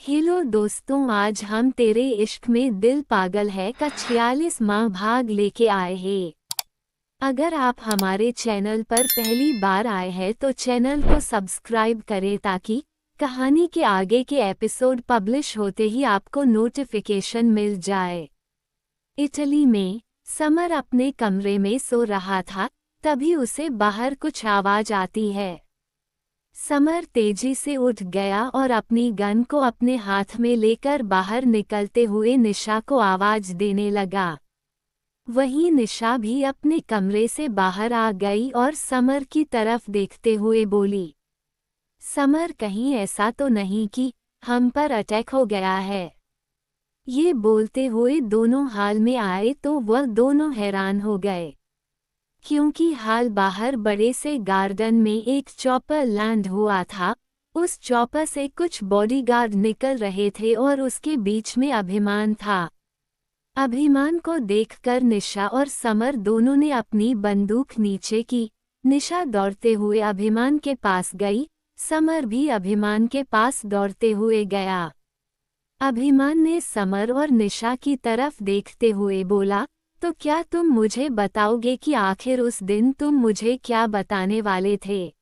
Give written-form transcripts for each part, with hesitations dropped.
Hello दोस्तों, आज हम तेरे इश्क में दिल पागल है का 46वां भाग लेके आए हैं। अगर आप हमारे चैनल पर पहली बार आए हैं तो चैनल को सब्सक्राइब करें ताकि कहानी के आगे के एपिसोड पब्लिश होते ही आपको नोटिफिकेशन मिल जाए। इटली में समर अपने कमरे में सो रहा था, तभी उसे बाहर कुछ आवाज आती है। समर तेजी से उठ गया और अपनी गन को अपने हाथ में लेकर बाहर निकलते हुए निशा को आवाज देने लगा। वहीं निशा भी अपने कमरे से बाहर आ गई और समर की तरफ देखते हुए बोली, समर कहीं ऐसा तो नहीं कि हम पर अटैक हो गया है। ये बोलते हुए दोनों हाल में आए तो वह दोनों हैरान हो गए, क्योंकि हाल बाहर बड़े से गार्डन में एक चॉपर लैंड हुआ था। उस चॉपर से कुछ बॉडीगार्ड निकल रहे थे और उसके बीच में अभिमान था। अभिमान को देखकर निशा और समर दोनों ने अपनी बंदूक नीचे की। निशा दौड़ते हुए अभिमान के पास गई, समर भी अभिमान के पास दौड़ते हुए गया। अभिमान ने समर और निशा की तरफ देखते हुए बोला, तो क्या तुम मुझे बताओगे कि आखिर उस दिन तुम मुझे क्या बताने वाले थे?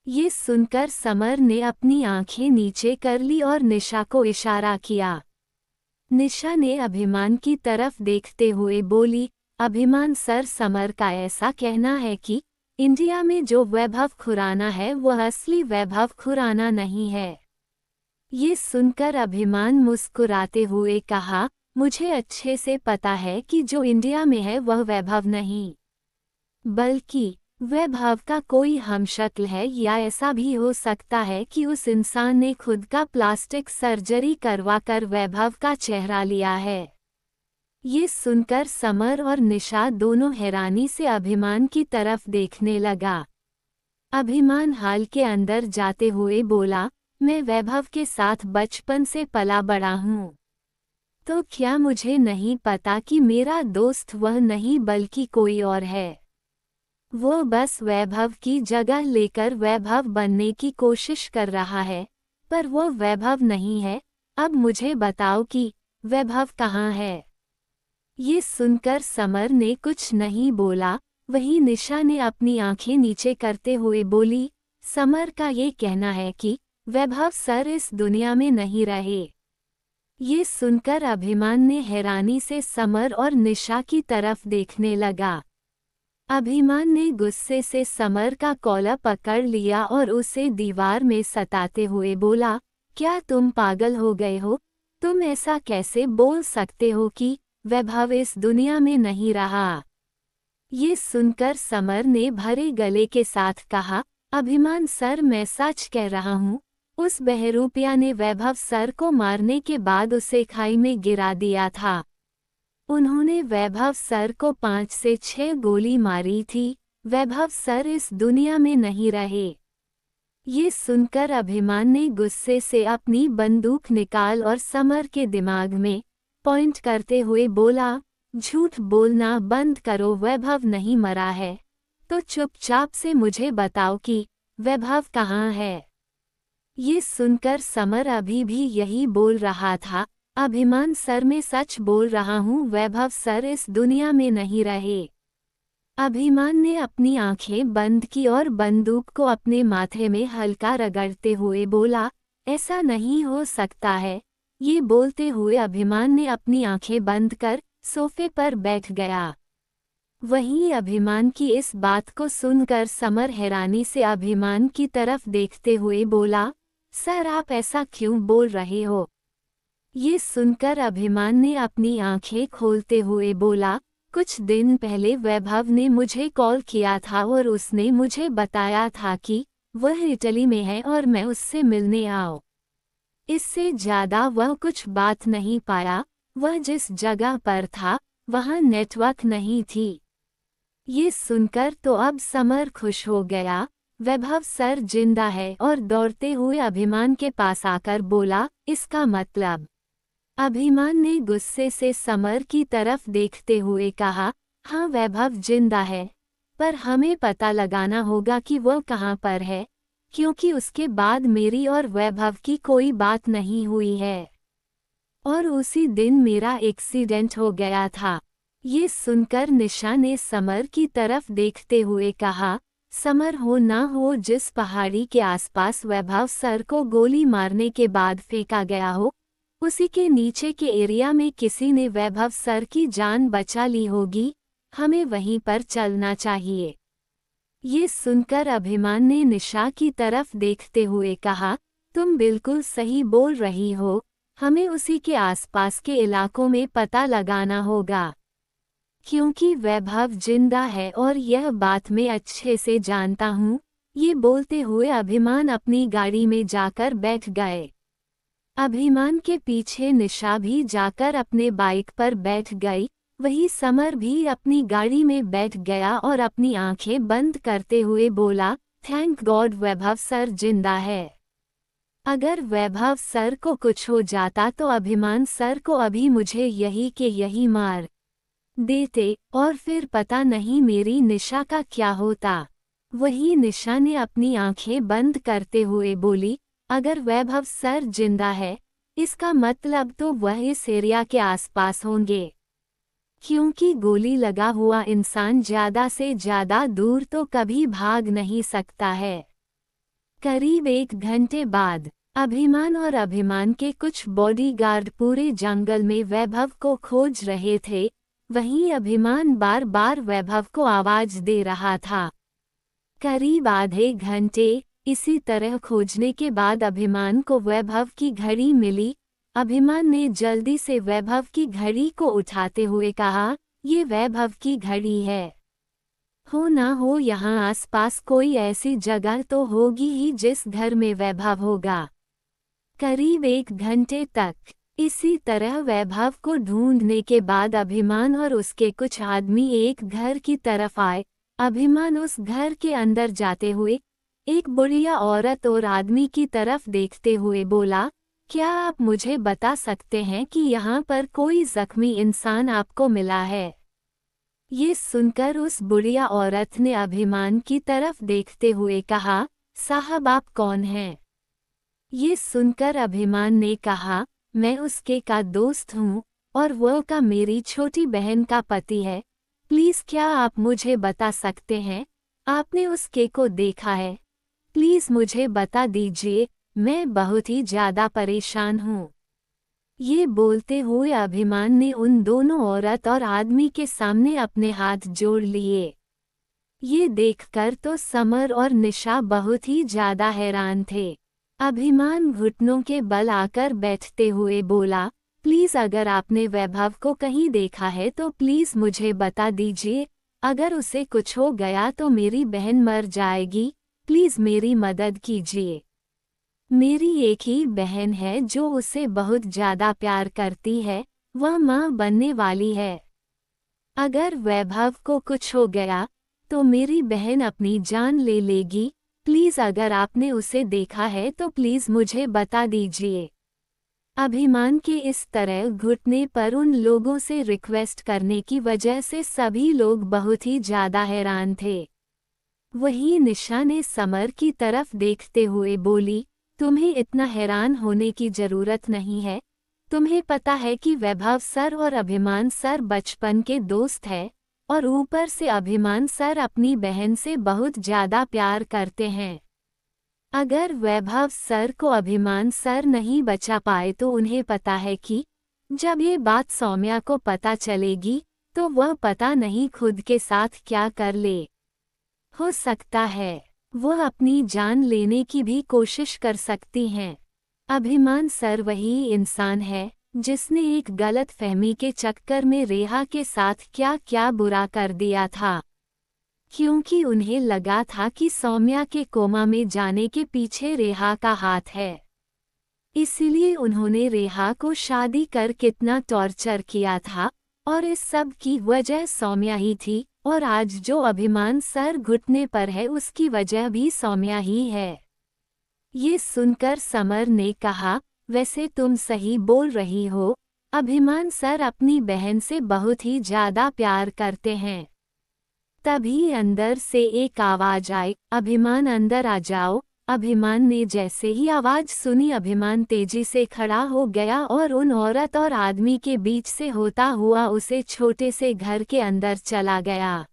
ये सुनकर समर ने अपनी आंखें नीचे कर ली और निशा को इशारा किया। निशा ने अभिमान की तरफ देखते हुए बोली, अभिमान सर, समर का ऐसा कहना है कि इंडिया में जो वैभव खुराना है वह असली वैभव खुराना नहीं है। ये सुनकर अभिमान मुस्कुराते हुए कहा, मुझे अच्छे से पता है कि जो इंडिया में है वह वैभव नहीं, बल्कि वैभव का कोई हमशक्ल है, या ऐसा भी हो सकता है कि उस इंसान ने खुद का प्लास्टिक सर्जरी करवाकर वैभव का चेहरा लिया है। ये सुनकर समर और निशा दोनों हैरानी से अभिमान की तरफ देखने लगा। अभिमान हाल के अंदर जाते हुए बोला, मैं वैभव के साथ बचपन से पला बड़ा हूँ। तो क्या मुझे नहीं पता कि मेरा दोस्त वह नहीं बल्कि कोई और है? वो बस वैभव की जगह लेकर वैभव बनने की कोशिश कर रहा है, पर वो वैभव नहीं है। अब मुझे बताओ कि वैभव कहाँ है? ये सुनकर समर ने कुछ नहीं बोला। वहीं निशा ने अपनी आंखें नीचे करते हुए बोली, समर का ये कहना है कि वैभव सर इस दुनिया में नहीं रहे। ये सुनकर अभिमान ने हैरानी से समर और निशा की तरफ देखने लगा। अभिमान ने गुस्से से समर का कॉलर पकड़ लिया और उसे दीवार में सताते हुए बोला, क्या तुम पागल हो गए हो? तुम ऐसा कैसे बोल सकते हो कि वैभव इस दुनिया में नहीं रहा? ये सुनकर समर ने भरे गले के साथ कहा, अभिमान सर, मैं सच कह रहा हूँ। उस बहरूपिया ने वैभव सर को मारने के बाद उसे खाई में गिरा दिया था। उन्होंने वैभव सर को 5 से 6 गोली मारी थी। वैभव सर इस दुनिया में नहीं रहे। ये सुनकर अभिमान ने गुस्से से अपनी बंदूक निकाल और समर के दिमाग में पॉइंट करते हुए बोला, झूठ बोलना बंद करो, वैभव नहीं मरा है तो चुपचाप से मुझे बताओ कि वैभव कहाँ है। ये सुनकर समर अभी भी यही बोल रहा था, अभिमान सर, मैं सच बोल रहा हूँ, वैभव सर इस दुनिया में नहीं रहे। अभिमान ने अपनी आंखें बंद की और बंदूक को अपने माथे में हल्का रगड़ते हुए बोला, ऐसा नहीं हो सकता है। ये बोलते हुए अभिमान ने अपनी आंखें बंद कर सोफे पर बैठ गया। वहीं अभिमान की इस बात को सुनकर समर हैरानी से अभिमान की तरफ देखते हुए बोला, सर आप ऐसा क्यों बोल रहे हो? ये सुनकर अभिमान ने अपनी आंखें खोलते हुए बोला, कुछ दिन पहले वैभव ने मुझे कॉल किया था और उसने मुझे बताया था कि वह इटली में है और मैं उससे मिलने आओ। इससे ज़्यादा वह कुछ बात नहीं पाया। वह जिस जगह पर था वहाँ नेटवर्क नहीं थी। ये सुनकर तो अब समर खुश हो गया। वैभव सर जिंदा है और दौड़ते हुए अभिमान के पास आकर बोला, इसका मतलब? अभिमान ने गुस्से से समर की तरफ देखते हुए कहा, हाँ वैभव जिंदा है, पर हमें पता लगाना होगा कि वह कहाँ पर है। क्योंकि उसके बाद मेरी और वैभव की कोई बात नहीं हुई है। और उसी दिन मेरा एक्सीडेंट हो गया था। ये सुनकर निशा ने समर की तरफ देखते हुए कहा, समर हो ना हो जिस पहाड़ी के आसपास वैभव सर को गोली मारने के बाद फेंका गया हो, उसी के नीचे के एरिया में किसी ने वैभव सर की जान बचा ली होगी। हमें वहीं पर चलना चाहिए। ये सुनकर अभिमान ने निशा की तरफ देखते हुए कहा, तुम बिल्कुल सही बोल रही हो, हमें उसी के आसपास के इलाकों में पता लगाना होगा। क्योंकि वैभव जिंदा है और यह बात मैं अच्छे से जानता हूँ। ये बोलते हुए अभिमान अपनी गाड़ी में जाकर बैठ गए। अभिमान के पीछे निशा भी जाकर अपने बाइक पर बैठ गई। वही समर भी अपनी गाड़ी में बैठ गया और अपनी आंखें बंद करते हुए बोला, थैंक गॉड वैभव सर जिंदा है। अगर वैभव सर को कुछ हो जाता तो अभिमान सर को अभी मुझे यही के यही मार देते और फिर पता नहीं मेरी निशा का क्या होता। वही निशा ने अपनी आंखें बंद करते हुए बोली, अगर वैभव सर जिंदा है, इसका मतलब तो वह इस एरिया के आसपास होंगे। क्योंकि गोली लगा हुआ इंसान ज्यादा से ज्यादा दूर तो कभी भाग नहीं सकता है। करीब 1 घंटे बाद अभिमान और अभिमान के कुछ बॉडीगार्ड पूरे जंगल में वैभव को खोज रहे थे। वहीं अभिमान बार बार वैभव को आवाज दे रहा था। करीब आधे घंटे इसी तरह खोजने के बाद अभिमान को वैभव की घड़ी मिली। अभिमान ने जल्दी से वैभव की घड़ी को उठाते हुए कहा, ये वैभव की घड़ी है। हो ना हो यहाँ आसपास कोई ऐसी जगह तो होगी ही जिस घर में वैभव होगा। करीब 1 घंटे तक इसी तरह वैभव को ढूंढने के बाद अभिमान और उसके कुछ आदमी एक घर की तरफ आए। अभिमान उस घर के अंदर जाते हुए एक बुढ़िया औरत और आदमी की तरफ देखते हुए बोला, क्या आप मुझे बता सकते हैं कि यहाँ पर कोई जख्मी इंसान आपको मिला है? ये सुनकर उस बुढ़िया औरत ने अभिमान की तरफ देखते हुए कहा, साहब आप कौन हैं? ये सुनकर अभिमान ने कहा, मैं उसके का दोस्त हूँ और वो का मेरी छोटी बहन का पति है। प्लीज़ क्या आप मुझे बता सकते हैं, आपने उसके को देखा है? प्लीज़ मुझे बता दीजिए, मैं बहुत ही ज़्यादा परेशान हूँ। ये बोलते हुए अभिमान ने उन दोनों औरत और आदमी के सामने अपने हाथ जोड़ लिए। ये देखकर तो समर और निशा बहुत ही ज़्यादा हैरान थे। अभिमान घुटनों के बल आकर बैठते हुए बोला, प्लीज़ अगर आपने वैभव को कहीं देखा है तो प्लीज़ मुझे बता दीजिए। अगर उसे कुछ हो गया तो मेरी बहन मर जाएगी। प्लीज़ मेरी मदद कीजिए। मेरी एक ही बहन है जो उसे बहुत ज़्यादा प्यार करती है, वह माँ बनने वाली है। अगर वैभव को कुछ हो गया तो मेरी बहन अपनी जान ले लेगी। प्लीज़ अगर आपने उसे देखा है तो प्लीज़ मुझे बता दीजिए। अभिमान के इस तरह घुटने पर उन लोगों से रिक्वेस्ट करने की वजह से सभी लोग बहुत ही ज़्यादा हैरान थे। वहीं निशा ने समर की तरफ देखते हुए बोली, तुम्हें इतना हैरान होने की ज़रूरत नहीं है। तुम्हें पता है कि वैभव सर और अभिमान सर बचपन के दोस्त हैं और ऊपर से अभिमान सर अपनी बहन से बहुत ज़्यादा प्यार करते हैं। अगर वैभव सर को अभिमान सर नहीं बचा पाए तो उन्हें पता है कि जब ये बात सौम्या को पता चलेगी तो वह पता नहीं खुद के साथ क्या कर ले। हो सकता है वह अपनी जान लेने की भी कोशिश कर सकती हैं। अभिमान सर वही इंसान है जिसने एक गलत फहमी के चक्कर में रेहा के साथ क्या क्या बुरा कर दिया था, क्योंकि उन्हें लगा था कि सौम्या के कोमा में जाने के पीछे रेहा का हाथ है। इसीलिए उन्होंने रेहा को शादी कर कितना टॉर्चर किया था और इस सब की वजह सौम्या ही थी। और आज जो अभिमान सर घुटने पर है उसकी वजह भी सौम्या ही है। ये सुनकर समर ने कहा, वैसे तुम सही बोल रही हो, अभिमान सर अपनी बहन से बहुत ही ज़्यादा प्यार करते हैं। तभी अंदर से एक आवाज़ आई, अभिमान अंदर आ जाओ। अभिमान ने जैसे ही आवाज सुनी, अभिमान तेजी से खड़ा हो गया और उन औरत और आदमी के बीच से होता हुआ उसे छोटे से घर के अंदर चला गया।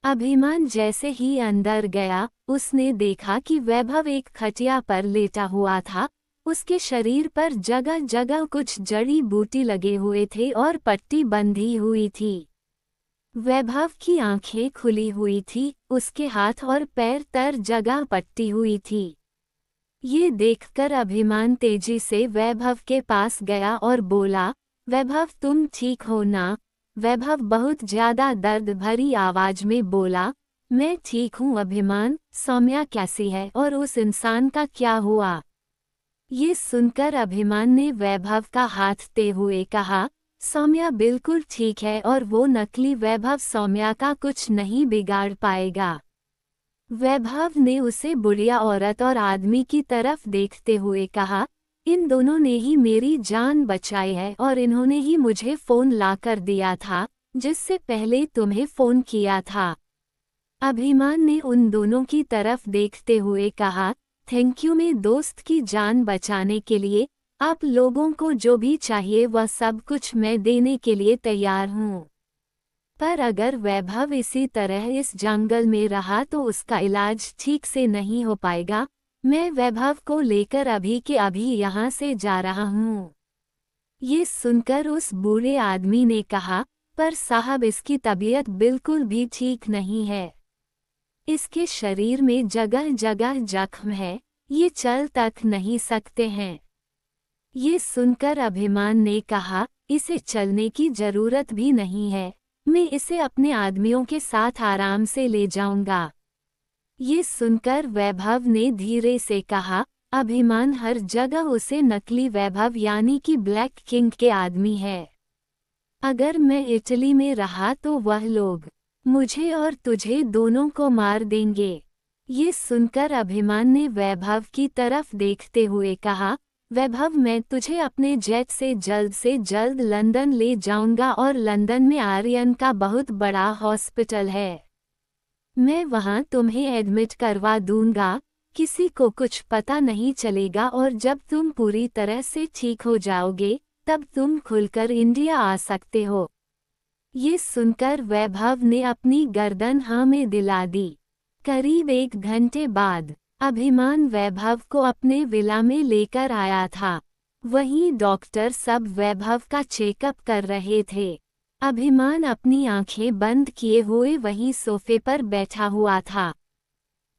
अभिमान जैसे ही अंदर गया, उसने देखा कि वैभव एक खटिया पर लेटा हुआ था। उसके शरीर पर जगह जगह कुछ जड़ी बूटी लगे हुए थे और पट्टी बंधी हुई थी। वैभव की आंखें खुली हुई थी, उसके हाथ और पैर तर जगह पट्टी हुई थी। ये देखकर अभिमान तेजी से वैभव के पास गया और बोला, वैभव तुम ठीक हो ना? वैभव बहुत ज्यादा दर्द भरी आवाज में बोला, मैं ठीक हूँ अभिमान, सौम्या कैसी है और उस इंसान का क्या हुआ? ये सुनकर अभिमान ने वैभव का हाथते हुए कहा, सौम्या बिल्कुल ठीक है और वो नकली वैभव सौम्या का कुछ नहीं बिगाड़ पाएगा। वैभव ने उसे बुढ़िया औरत और आदमी की तरफ देखते हुए कहा, इन दोनों ने ही मेरी जान बचाई है और इन्होंने ही मुझे फोन लाकर दिया था, जिससे पहले तुम्हें फोन किया था। अभिमान ने उन दोनों की तरफ देखते हुए कहा, थैंक यू, मैं दोस्त की जान बचाने के लिए आप लोगों को जो भी चाहिए वह सब कुछ मैं देने के लिए तैयार हूँ। पर अगर वैभव इसी तरह इस जंगल में रहा तो उसका इलाज ठीक से नहीं हो पाएगा। मैं वैभव को लेकर अभी के अभी यहाँ से जा रहा हूँ। ये सुनकर उस बूढ़े आदमी ने कहा, पर साहब इसकी तबीयत बिल्कुल भी ठीक नहीं है। इसके शरीर में जगह जगह जख्म है, ये चल तक नहीं सकते हैं। ये सुनकर अभिमान ने कहा, इसे चलने की जरूरत भी नहीं है, मैं इसे अपने आदमियों के साथ आराम से ले जाऊंगा। ये सुनकर वैभव ने धीरे से कहा, अभिमान हर जगह उसे नकली वैभव यानी कि ब्लैक किंग के आदमी है। अगर मैं इटली में रहा तो वह लोग मुझे और तुझे दोनों को मार देंगे। ये सुनकर अभिमान ने वैभव की तरफ देखते हुए कहा, वैभव मैं तुझे अपने जेट से जल्द लंदन ले जाऊंगा और लंदन में आर्यन का बहुत बड़ा हॉस्पिटल है। मैं वहां तुम्हें एडमिट करवा दूंगा, किसी को कुछ पता नहीं चलेगा और जब तुम पूरी तरह से ठीक हो जाओगे तब तुम खुलकर इंडिया आ सकते हो। ये सुनकर वैभव ने अपनी गर्दन हाँ में दिला दी। करीब 1 घंटे बाद अभिमान वैभव को अपने विला में लेकर आया था। वहीं डॉक्टर सब वैभव का चेकअप कर रहे थे। अभिमान अपनी आंखें बंद किए हुए वहीं सोफे पर बैठा हुआ था।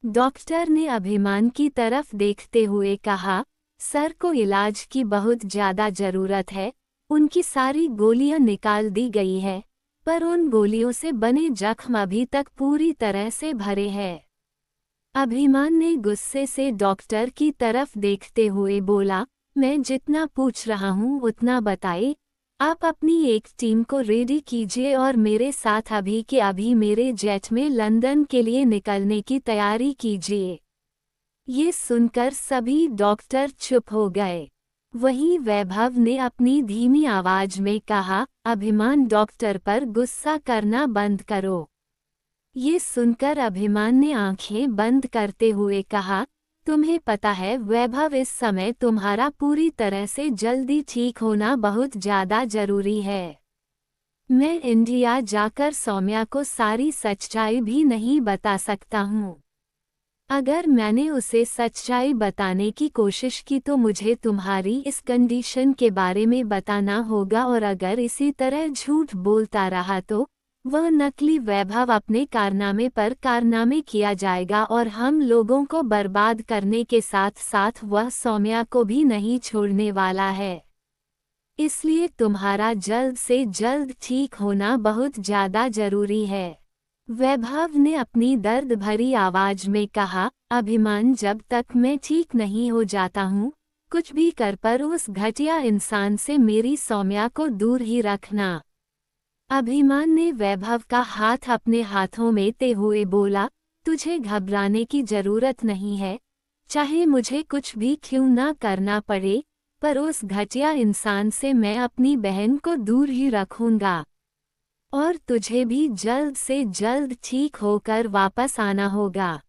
डॉक्टर ने अभिमान की तरफ देखते हुए कहा, सर को इलाज की बहुत ज़्यादा ज़रूरत है। उनकी सारी गोलियां निकाल दी गई है, पर उन गोलियों से बने जख्म अभी तक पूरी तरह से भरे हैं। अभिमान ने गुस्से से डॉक्टर की तरफ देखते हुए बोला, मैं जितना पूछ रहा हूँ उतना बताइए। आप अपनी एक टीम को रेडी कीजिए और मेरे साथ अभी के अभी मेरे जेट में लंदन के लिए निकलने की तैयारी कीजिए। ये सुनकर सभी डॉक्टर चुप हो गए। वहीं वैभव ने अपनी धीमी आवाज में कहा, अभिमान डॉक्टर पर गुस्सा करना बंद करो। ये सुनकर अभिमान ने आंखें बंद करते हुए कहा, तुम्हें पता है वैभव इस समय तुम्हारा पूरी तरह से जल्दी ठीक होना बहुत ज़्यादा ज़रूरी है। मैं इंडिया जाकर सौम्या को सारी सच्चाई भी नहीं बता सकता हूँ। अगर मैंने उसे सच्चाई बताने की कोशिश की तो मुझे तुम्हारी इस कंडीशन के बारे में बताना होगा और अगर इसी तरह झूठ बोलता रहा तो वह नकली वैभव अपने कारनामे पर कारनामे किया जाएगा और हम लोगों को बर्बाद करने के साथ साथ वह सौम्या को भी नहीं छोड़ने वाला है। इसलिए तुम्हारा जल्द से जल्द ठीक होना बहुत ज़्यादा ज़रूरी है। वैभव ने अपनी दर्द भरी आवाज में कहा, अभिमान जब तक मैं ठीक नहीं हो जाता हूँ कुछ भी कर पर उस घटिया इंसान से मेरी सौम्या को दूर ही रखना। अभिमान ने वैभव का हाथ अपने हाथों में ते हुए बोला, तुझे घबराने की जरूरत नहीं है, चाहे मुझे कुछ भी क्यों ना करना पड़े, पर उस घटिया इंसान से मैं अपनी बहन को दूर ही रखूंगा। और तुझे भी जल्द से जल्द ठीक होकर वापस आना होगा।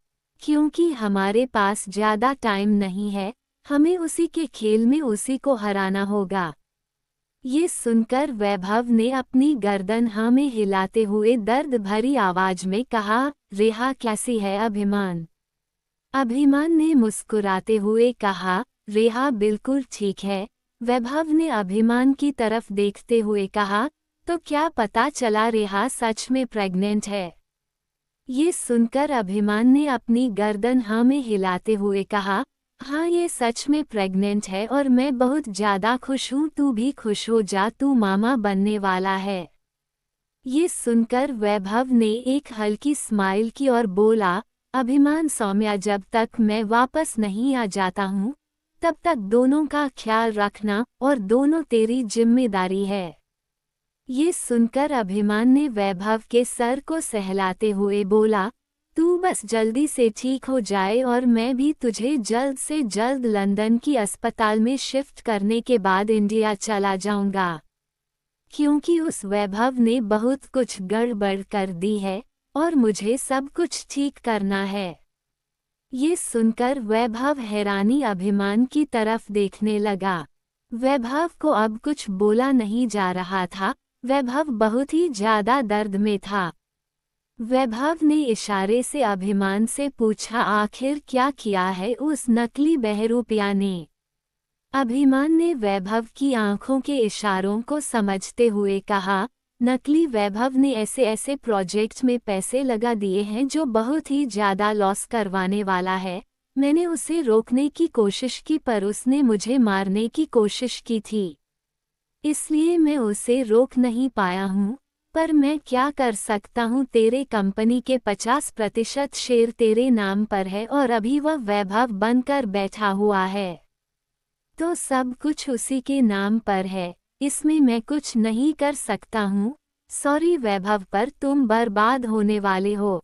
क्योंकि हमारे पास ज़्यादा टाइम नहीं है, हमें उसी के खेल में उसी को हराना होगा। ये सुनकर वैभव ने अपनी गर्दन हाँ में हिलाते हुए दर्द भरी आवाज में कहा, रेहा कैसी है अभिमान? अभिमान ने मुस्कुराते हुए कहा, रेहा बिल्कुल ठीक है। वैभव ने अभिमान की तरफ देखते हुए कहा, तो क्या पता चला रेहा सच में प्रेग्नेंट है? ये सुनकर अभिमान ने अपनी गर्दन हाँ में हिलाते हुए कहा, हाँ ये सच में प्रेग्नेंट है और मैं बहुत ज़्यादा खुश हूँ, तू भी खुश हो जा, तू मामा बनने वाला है। ये सुनकर वैभव ने एक हल्की स्माइल की और बोला, अभिमान सौम्या जब तक मैं वापस नहीं आ जाता हूँ तब तक दोनों का ख्याल रखना और दोनों तेरी जिम्मेदारी है। ये सुनकर अभिमान ने वैभव के सर को सहलाते हुए बोला, तू बस जल्दी से ठीक हो जाए और मैं भी तुझे जल्द से जल्द लंदन की अस्पताल में शिफ्ट करने के बाद इंडिया चला जाऊंगा, क्योंकि उस वैभव ने बहुत कुछ गड़बड़ कर दी है और मुझे सब कुछ ठीक करना है। ये सुनकर वैभव हैरानी अभिमान की तरफ देखने लगा। वैभव को अब कुछ बोला नहीं जा रहा था, वैभव बहुत ही ज्यादा दर्द में था। वैभव ने इशारे से अभिमान से पूछा, आखिर क्या किया है उस नकली बहरूपिया ने? अभिमान ने वैभव की आंखों के इशारों को समझते हुए कहा, नकली वैभव ने ऐसे ऐसे प्रोजेक्ट में पैसे लगा दिए हैं जो बहुत ही ज़्यादा लॉस करवाने वाला है। मैंने उसे रोकने की कोशिश की पर उसने मुझे मारने की कोशिश की थी, इसलिए मैं उसे रोक नहीं पाया हूँ। पर मैं क्या कर सकता हूँ, तेरे कंपनी के 50% शेयर तेरे नाम पर है और अभी वह वैभव बनकर बैठा हुआ है, तो सब कुछ उसी के नाम पर है, इसमें मैं कुछ नहीं कर सकता हूँ। सॉरी वैभव, पर तुम बर्बाद होने वाले हो।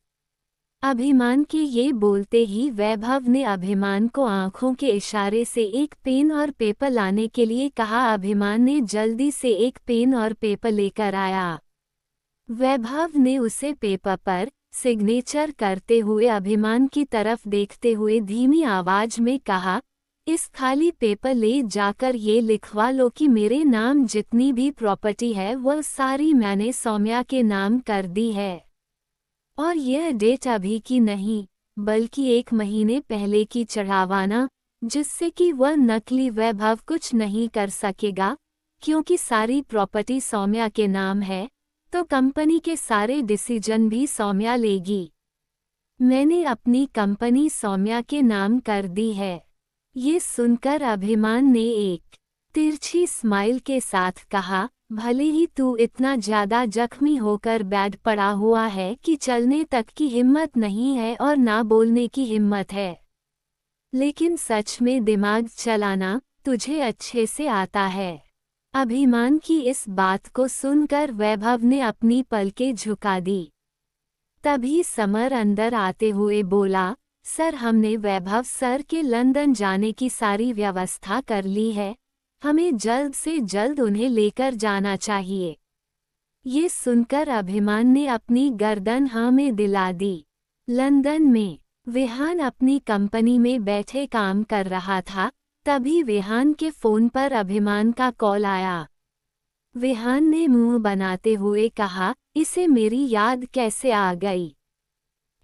अभिमान के ये बोलते ही वैभव ने अभिमान को आंखों के इशारे से एक पेन और पेपर लाने के लिए कहा। अभिमान ने जल्दी से एक पेन और पेपर लेकर आया। वैभव ने उसे पेपर पर सिग्नेचर करते हुए अभिमान की तरफ देखते हुए धीमी आवाज में कहा, इस खाली पेपर ले जाकर ये लिखवा लो कि मेरे नाम जितनी भी प्रॉपर्टी है वह सारी मैंने सौम्या के नाम कर दी है, और यह डेट अभी की नहीं बल्कि 1 महीने पहले की चढ़ावाना, जिससे कि वह नकली वैभव कुछ नहीं कर सकेगा, क्योंकि सारी प्रॉपर्टी सौम्या के नाम है तो कंपनी के सारे डिसीजन भी सौम्या लेगी। मैंने अपनी कंपनी सौम्या के नाम कर दी है। ये सुनकर अभिमान ने एक तिरछी स्माइल के साथ कहा, भले ही तू इतना ज्यादा जख्मी होकर बेड पड़ा हुआ है कि चलने तक की हिम्मत नहीं है और ना बोलने की हिम्मत है, लेकिन सच में दिमाग चलाना तुझे अच्छे से आता है। अभिमान की इस बात को सुनकर वैभव ने अपनी पलकें झुका दी। तभी समर अंदर आते हुए बोला, सर हमने वैभव सर के लंदन जाने की सारी व्यवस्था कर ली है, हमें जल्द से जल्द उन्हें लेकर जाना चाहिए। ये सुनकर अभिमान ने अपनी गर्दन हाँ में दिला दी। लंदन में विहान अपनी कंपनी में बैठे काम कर रहा था, तभी विहान के फोन पर अभिमान का कॉल आया। विहान ने मुंह बनाते हुए कहा, इसे मेरी याद कैसे आ गई?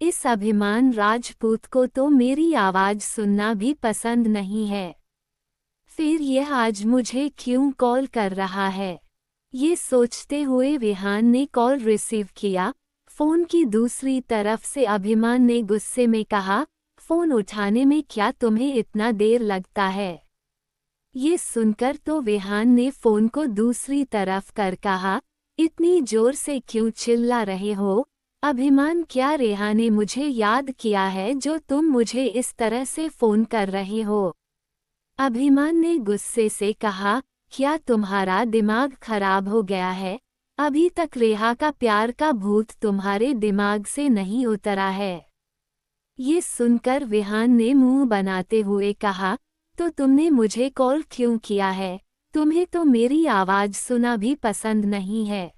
इस अभिमान राजपूत को तो मेरी आवाज सुनना भी पसंद नहीं है, फिर यह आज मुझे क्यों कॉल कर रहा है? ये सोचते हुए विहान ने कॉल रिसीव किया। फोन की दूसरी तरफ से अभिमान ने गुस्से में कहा, फोन उठाने में क्या तुम्हें इतना देर लगता है? ये सुनकर तो विहान ने फोन को दूसरी तरफ कर कहा, इतनी जोर से क्यों चिल्ला रहे हो? अभिमान, क्या रेहा ने मुझे याद किया है जो तुम मुझे इस तरह से फोन कर रहे हो? अभिमान ने गुस्से से कहा, क्या तुम्हारा दिमाग खराब हो गया है? अभी तक रेहा का प्यार का भूत तुम्हारे दिमाग से नहीं उतरा है। ये सुनकर विहान ने मुंह बनाते हुए कहा, तो तुमने मुझे कॉल क्यों किया है? तुम्हें तो मेरी आवाज सुना भी पसंद नहीं है।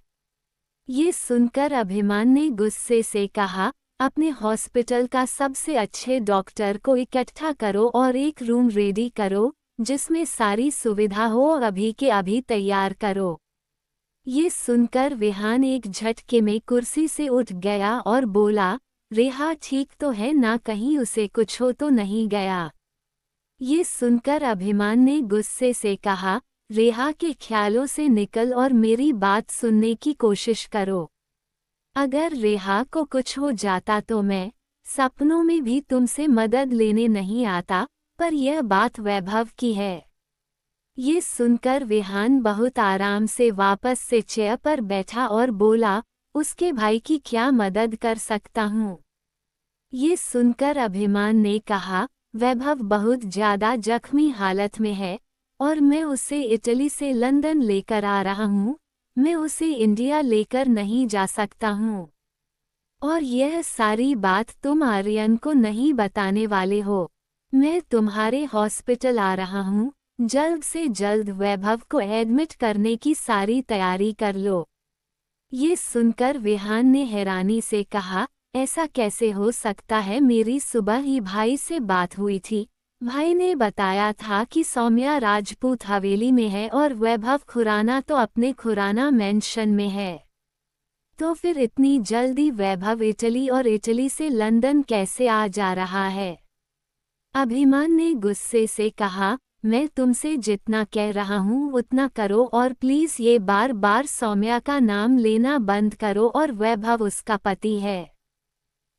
ये सुनकर अभिमान ने गुस्से से कहा, अपने हॉस्पिटल का सबसे अच्छे डॉक्टर को इकट्ठा करो और एक रूम रेडी करो जिसमें सारी सुविधा हो और अभी के अभी तैयार करो। ये सुनकर विहान एक झटके में कुर्सी से उठ गया और बोला, रेहा ठीक तो है ना, कहीं उसे कुछ हो तो नहीं गया। ये सुनकर अभिमान ने गुस्से से कहा, रेहा के ख्यालों से निकल और मेरी बात सुनने की कोशिश करो। अगर रेहा को कुछ हो जाता तो मैं सपनों में भी तुमसे मदद लेने नहीं आता, पर यह बात वैभव की है। ये सुनकर विहान बहुत आराम से वापस से चेयर पर बैठा और बोला, उसके भाई की क्या मदद कर सकता हूँ। ये सुनकर अभिमान ने कहा, वैभव बहुत ज्यादा जख्मी हालत में है और मैं उसे इटली से लंदन लेकर आ रहा हूँ, मैं उसे इंडिया लेकर नहीं जा सकता हूँ। और यह सारी बात तुम आर्यन को नहीं बताने वाले हो। मैं तुम्हारे हॉस्पिटल आ रहा हूँ, जल्द से जल्द वैभव को एडमिट करने की सारी तैयारी कर लो। ये सुनकर विहान ने हैरानी से कहा, ऐसा कैसे हो सकता है, मेरी सुबह ही भाई से बात हुई थी, भाई ने बताया था कि सौम्या राजपूत हवेली में है और वैभव खुराना तो अपने खुराना मेंशन में है। तो फिर इतनी जल्दी वैभव इटली और इटली से लंदन कैसे आ जा रहा है। अभिमान ने गुस्से से कहा, मैं तुमसे जितना कह रहा हूँ उतना करो और प्लीज ये बार बार सौम्या का नाम लेना बंद करो और वैभव उसका पति है।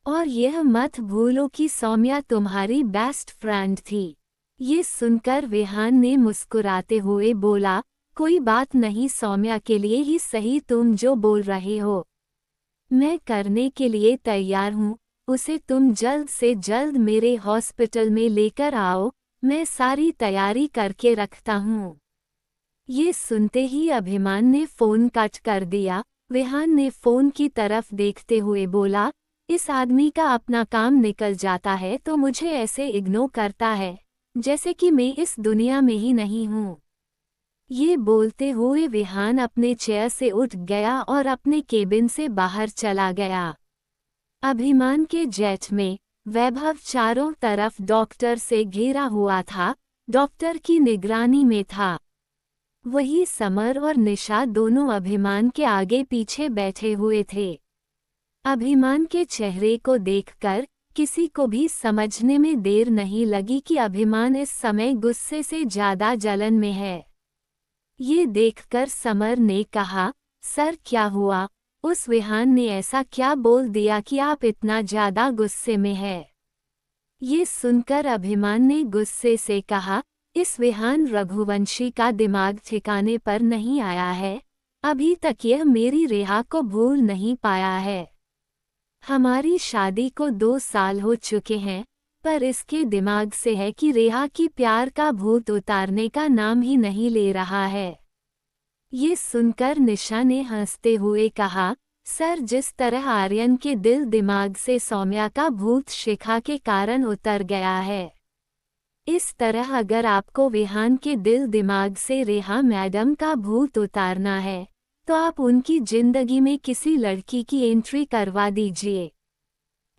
और यह मत भूलो कि सौम्या तुम्हारी बेस्ट फ्रेंड थी। ये सुनकर विहान ने मुस्कुराते हुए बोला, कोई बात नहीं, सौम्या के लिए ही सही तुम जो बोल रहे हो, मैं करने के लिए तैयार हूँ। उसे तुम जल्द से जल्द मेरे हॉस्पिटल में लेकर आओ, मैं सारी तैयारी करके रखता हूँ। ये सुनते ही अभिमान ने फोन कट कर दिया। विहान ने फोन की तरफ देखते हुए बोला, इस आदमी का अपना काम निकल जाता है तो मुझे ऐसे इग्नोर करता है जैसे कि मैं इस दुनिया में ही नहीं हूँ। ये बोलते हुए विहान अपने चेयर से उठ गया और अपने केबिन से बाहर चला गया। अभिमान के जेट में वैभव चारों तरफ डॉक्टर से घेरा हुआ था, डॉक्टर की निगरानी में था। वही समर और निशा दोनों अभिमान के आगे पीछे बैठे हुए थे। अभिमान के चेहरे को देखकर किसी को भी समझने में देर नहीं लगी कि अभिमान इस समय गुस्से से ज्यादा जलन में है। ये देखकर समर ने कहा, सर क्या हुआ, उस विहान ने ऐसा क्या बोल दिया कि आप इतना ज्यादा गुस्से में है। ये सुनकर अभिमान ने गुस्से से कहा, इस विहान रघुवंशी का दिमाग ठिकाने पर नहीं आया है, अभी तक यह मेरी रेहा को भूल नहीं पाया है। हमारी शादी को 2 साल हो चुके हैं, पर इसके दिमाग से है कि रेहा की प्यार का भूत उतारने का नाम ही नहीं ले रहा है। ये सुनकर निशा ने हंसते हुए कहा, सर जिस तरह आर्यन के दिल दिमाग से सौम्या का भूत शिखा के कारण उतर गया है, इस तरह अगर आपको विहान के दिल दिमाग से रेहा मैडम का भूत उतारना है तो आप उनकी जिंदगी में किसी लड़की की एंट्री करवा दीजिए।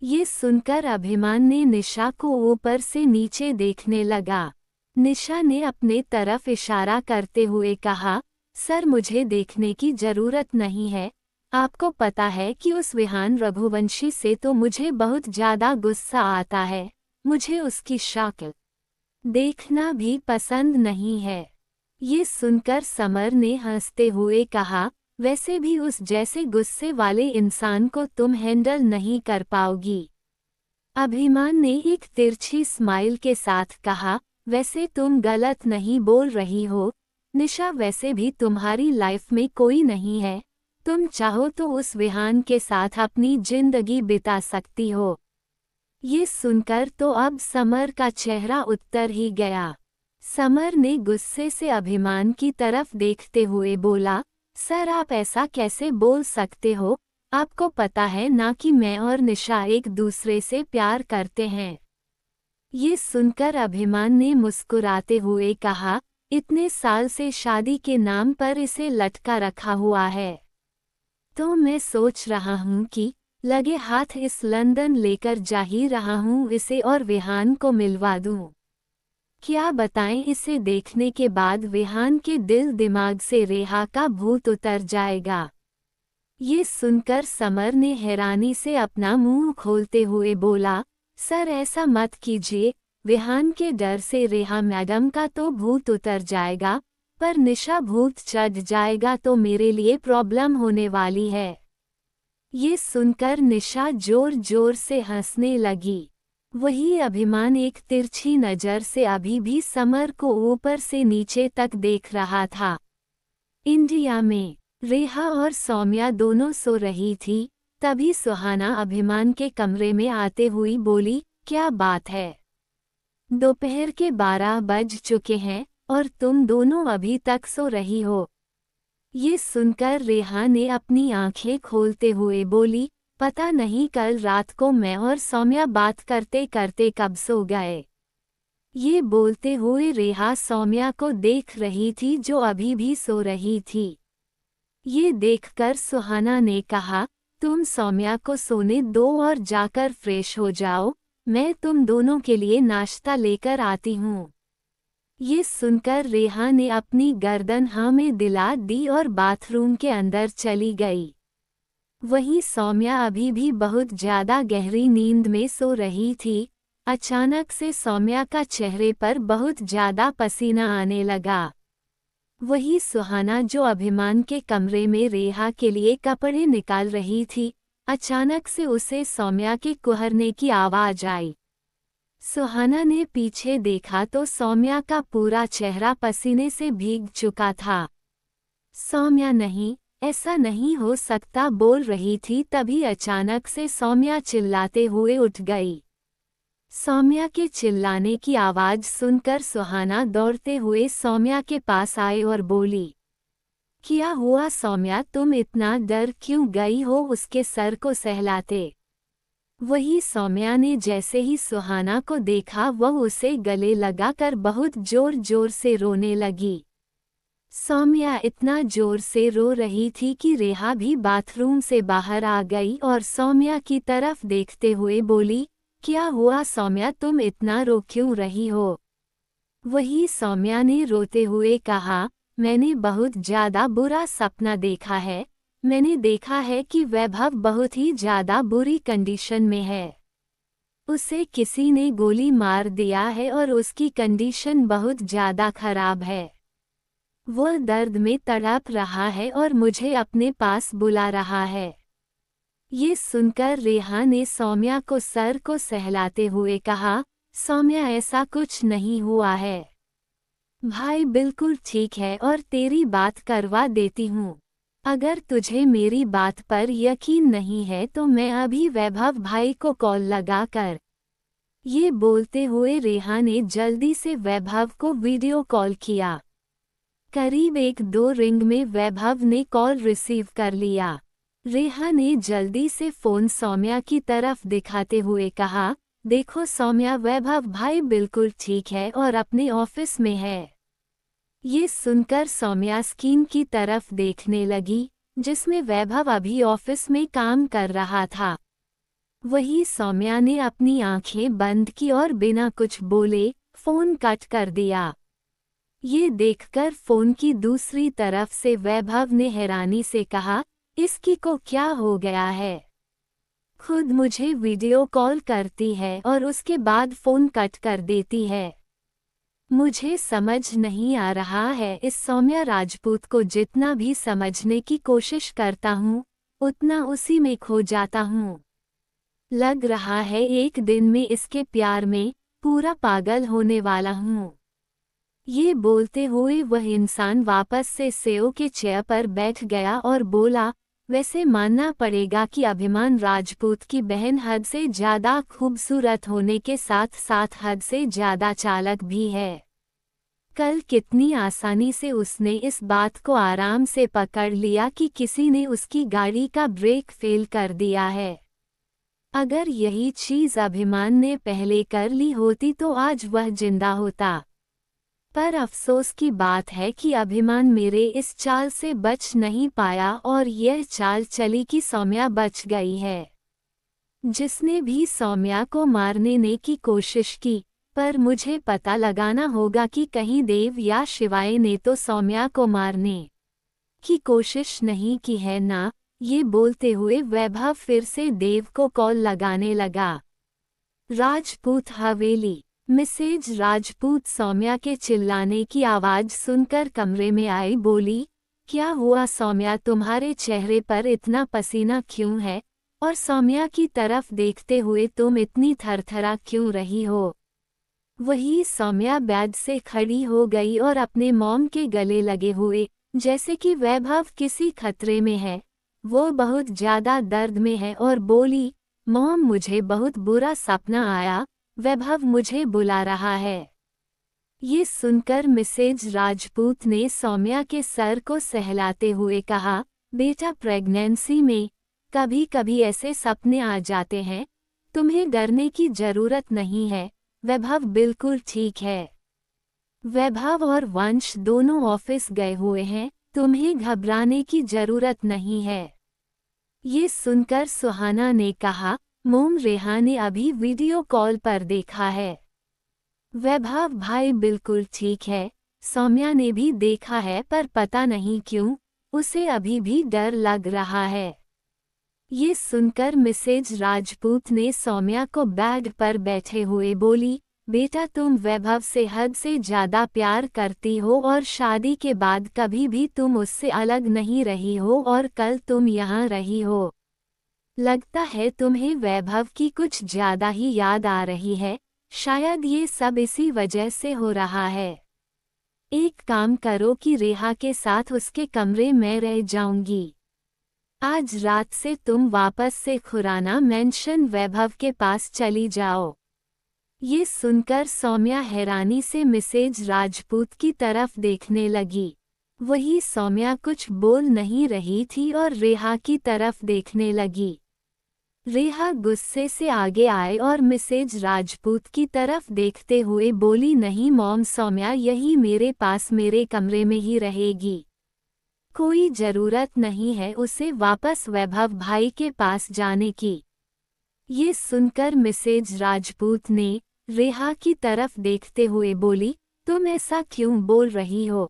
ये सुनकर अभिमान ने निशा को ऊपर से नीचे देखने लगा। निशा ने अपने तरफ इशारा करते हुए कहा, सर मुझे देखने की जरूरत नहीं है, आपको पता है कि उस विहान रघुवंशी से तो मुझे बहुत ज्यादा गुस्सा आता है, मुझे उसकी शक्ल देखना भी पसंद नहीं है। ये सुनकर समर ने हंसते हुए कहा, वैसे भी उस जैसे गुस्से वाले इंसान को तुम हैंडल नहीं कर पाओगी। अभिमान ने एक तिरछी स्माइल के साथ कहा, वैसे तुम गलत नहीं बोल रही हो निशा, वैसे भी तुम्हारी लाइफ में कोई नहीं है, तुम चाहो तो उस विहान के साथ अपनी जिंदगी बिता सकती हो। ये सुनकर तो अब समर का चेहरा उतर ही गया। समर ने गुस्से से अभिमान की तरफ देखते हुए बोला, सर आप ऐसा कैसे बोल सकते हो, आपको पता है ना कि मैं और निशा एक दूसरे से प्यार करते हैं। ये सुनकर अभिमान ने मुस्कुराते हुए कहा, इतने साल से शादी के नाम पर इसे लटका रखा हुआ है, तो मैं सोच रहा हूँ कि लगे हाथ इस लंदन लेकर जा ही रहा हूँ इसे और विहान को मिलवा दूँ। क्या बताएं, इसे देखने के बाद विहान के दिल दिमाग से रेहा का भूत उतर जाएगा। ये सुनकर समर ने हैरानी से अपना मुंह खोलते हुए बोला, सर ऐसा मत कीजिए, विहान के डर से रेहा मैडम का तो भूत उतर जाएगा, पर निशा भूत चढ़ जाएगा तो मेरे लिए प्रॉब्लम होने वाली है। ये सुनकर निशा जोर जोर से हंसने लगी। वही अभिमान एक तिरछी नज़र से अभी भी समर को ऊपर से नीचे तक देख रहा था। इंडिया में रेहा और सौम्या दोनों सो रही थी, तभी सुहाना अभिमान के कमरे में आते हुई बोली, क्या बात है? दोपहर के 12 बज चुके हैं और तुम दोनों अभी तक सो रही हो। ये सुनकर रेहा ने अपनी आंखें खोलते हुए बोली, पता नहीं कल रात को मैं और सौम्या बात करते करते कब सो गए। ये बोलते हुए रेहा सौम्या को देख रही थी जो अभी भी सो रही थी। ये देखकर सुहाना ने कहा, तुम सौम्या को सोने दो और जाकर फ्रेश हो जाओ, मैं तुम दोनों के लिए नाश्ता लेकर आती हूँ। ये सुनकर रेहा ने अपनी गर्दन हाँ में दिला दी और बाथरूम के अंदर चली गई। वहीं सौम्या अभी भी बहुत ज्यादा गहरी नींद में सो रही थी। अचानक से सौम्या का चेहरे पर बहुत ज्यादा पसीना आने लगा। वही सुहाना जो अभिमान के कमरे में रेहा के लिए कपड़े निकाल रही थी, अचानक से उसे सौम्या के कुहरने की आवाज आई। सुहाना ने पीछे देखा तो सौम्या का पूरा चेहरा पसीने से भीग चुका था। सौम्या नहीं, ऐसा नहीं हो सकता बोल रही थी, तभी अचानक से सौम्या चिल्लाते हुए उठ गई। सौम्या के चिल्लाने की आवाज सुनकर सुहाना दौड़ते हुए सौम्या के पास आए और बोली, क्या हुआ सौम्या, तुम इतना डर क्यों गई हो? उसके सर को सहलाते वही सौम्या ने जैसे ही सुहाना को देखा वह उसे गले लगाकर बहुत जोर जोर से रोने लगी। सौम्या इतना जोर से रो रही थी कि रेहा भी बाथरूम से बाहर आ गई और सौम्या की तरफ देखते हुए बोली, क्या हुआ सौम्या, तुम इतना रो क्यों रही हो? वही सौम्या ने रोते हुए कहा, मैंने बहुत ज्यादा बुरा सपना देखा है। मैंने देखा है कि वैभव बहुत ही ज्यादा बुरी कंडीशन में है। उसे किसी ने गोली मार दिया है और उसकी कंडीशन बहुत ज्यादा खराब है। वह दर्द में तड़प रहा है और मुझे अपने पास बुला रहा है। ये सुनकर रेहा ने सौम्या को सर को सहलाते हुए कहा, सौम्या ऐसा कुछ नहीं हुआ है, भाई बिल्कुल ठीक है और तेरी बात करवा देती हूँ। अगर तुझे मेरी बात पर यकीन नहीं है तो मैं अभी वैभव भाई को कॉल लगाकर। ये बोलते हुए रेहा ने जल्दी से वैभव को वीडियो कॉल किया। करीब 1-2 रिंग में वैभव ने कॉल रिसीव कर लिया। रेहा ने जल्दी से फोन सौम्या की तरफ दिखाते हुए कहा, देखो सौम्या, वैभव भाई बिल्कुल ठीक है और अपने ऑफिस में है। ये सुनकर सौम्या स्क्रीन की तरफ देखने लगी जिसमें वैभव अभी ऑफिस में काम कर रहा था। वही सौम्या ने अपनी आंखें बंद की और बिना कुछ बोले फोन कट कर दिया। ये देखकर फोन की दूसरी तरफ से वैभव ने हैरानी से कहा, इसकी को क्या हो गया है? खुद मुझे वीडियो कॉल करती है और उसके बाद फोन कट कर देती है। मुझे समझ नहीं आ रहा है। इस सौम्या राजपूत को जितना भी समझने की कोशिश करता हूँ उतना उसी में खो जाता हूँ। लग रहा है एक दिन में इसके प्यार में पूरा पागल होने वाला हूँ। ये बोलते हुए वह इंसान वापस से सेओ के चेयर पर बैठ गया और बोला, वैसे मानना पड़ेगा कि अभिमान राजपूत की बहन हद से ज्यादा खूबसूरत होने के साथ साथ हद से ज्यादा चालाक भी है। कल कितनी आसानी से उसने इस बात को आराम से पकड़ लिया कि किसी ने उसकी गाड़ी का ब्रेक फेल कर दिया है। अगर यही चीज अभिमान ने पहले कर ली होती तो आज वह जिंदा होता। पर अफसोस की बात है कि अभिमान मेरे इस चाल से बच नहीं पाया और यह चाल चली कि सौम्या बच गई है। जिसने भी सौम्या को मारने ने की कोशिश की, पर मुझे पता लगाना होगा कि कहीं देव या शिवाय ने तो सौम्या को मारने की कोशिश नहीं की है ना। ये बोलते हुए वैभव फिर से देव को कॉल लगाने लगा। राजपूत हवेली। मिसेज राजपूत सौम्या के चिल्लाने की आवाज सुनकर कमरे में आई। बोली, क्या हुआ सौम्या, तुम्हारे चेहरे पर इतना पसीना क्यों है, और सौम्या की तरफ देखते हुए तुम इतनी थरथरा क्यों रही हो। वही सौम्या बेड से खड़ी हो गई और अपने मॉम के गले लगे हुए, जैसे कि वैभव किसी खतरे में है। वो बहुत ज्यादा दर्द में है और बोली, मॉम मुझे बहुत बुरा सपना आया, वैभव मुझे बुला रहा है। ये सुनकर मिसेज राजपूत ने सौम्या के सर को सहलाते हुए कहा, बेटा प्रेगनेंसी में कभी कभी ऐसे सपने आ जाते हैं, तुम्हें डरने की जरूरत नहीं है, वैभव बिल्कुल ठीक है। वैभव और वंश दोनों ऑफिस गए हुए हैं, तुम्हें घबराने की जरूरत नहीं है। ये सुनकर सुहाना ने कहा, मोम रेहा ने अभी वीडियो कॉल पर देखा है। वैभव भाई बिल्कुल ठीक है, सौम्या ने भी देखा है, पर पता नहीं क्यों उसे अभी भी डर लग रहा है। ये सुनकर मिसेज राजपूत ने सौम्या को बेड पर बैठे हुए बोली, बेटा तुम वैभव से हद से ज्यादा प्यार करती हो और शादी के बाद कभी भी तुम उससे अलग नहीं रही हो और कल तुम यहाँ रही हो। लगता है तुम्हें वैभव की कुछ ज्यादा ही याद आ रही है, शायद ये सब इसी वजह से हो रहा है। एक काम करो कि रेहा के साथ उसके कमरे में रह जाऊंगी। आज रात से तुम वापस से खुराना मेंशन वैभव के पास चली जाओ। ये सुनकर सौम्या हैरानी से मिसेज राजपूत की तरफ देखने लगी। वही सौम्या कुछ बोल नहीं रही थी और रेहा की तरफ देखने लगी। रेहा गुस्से से आगे आए और मिसेज राजपूत की तरफ देखते हुए बोली, नहीं मॉम, सौम्या यही मेरे पास मेरे कमरे में ही रहेगी। कोई जरूरत नहीं है उसे वापस वैभव भाई के पास जाने की। ये सुनकर मिसेज राजपूत ने रेहा की तरफ देखते हुए बोली, तुम ऐसा क्यों बोल रही हो।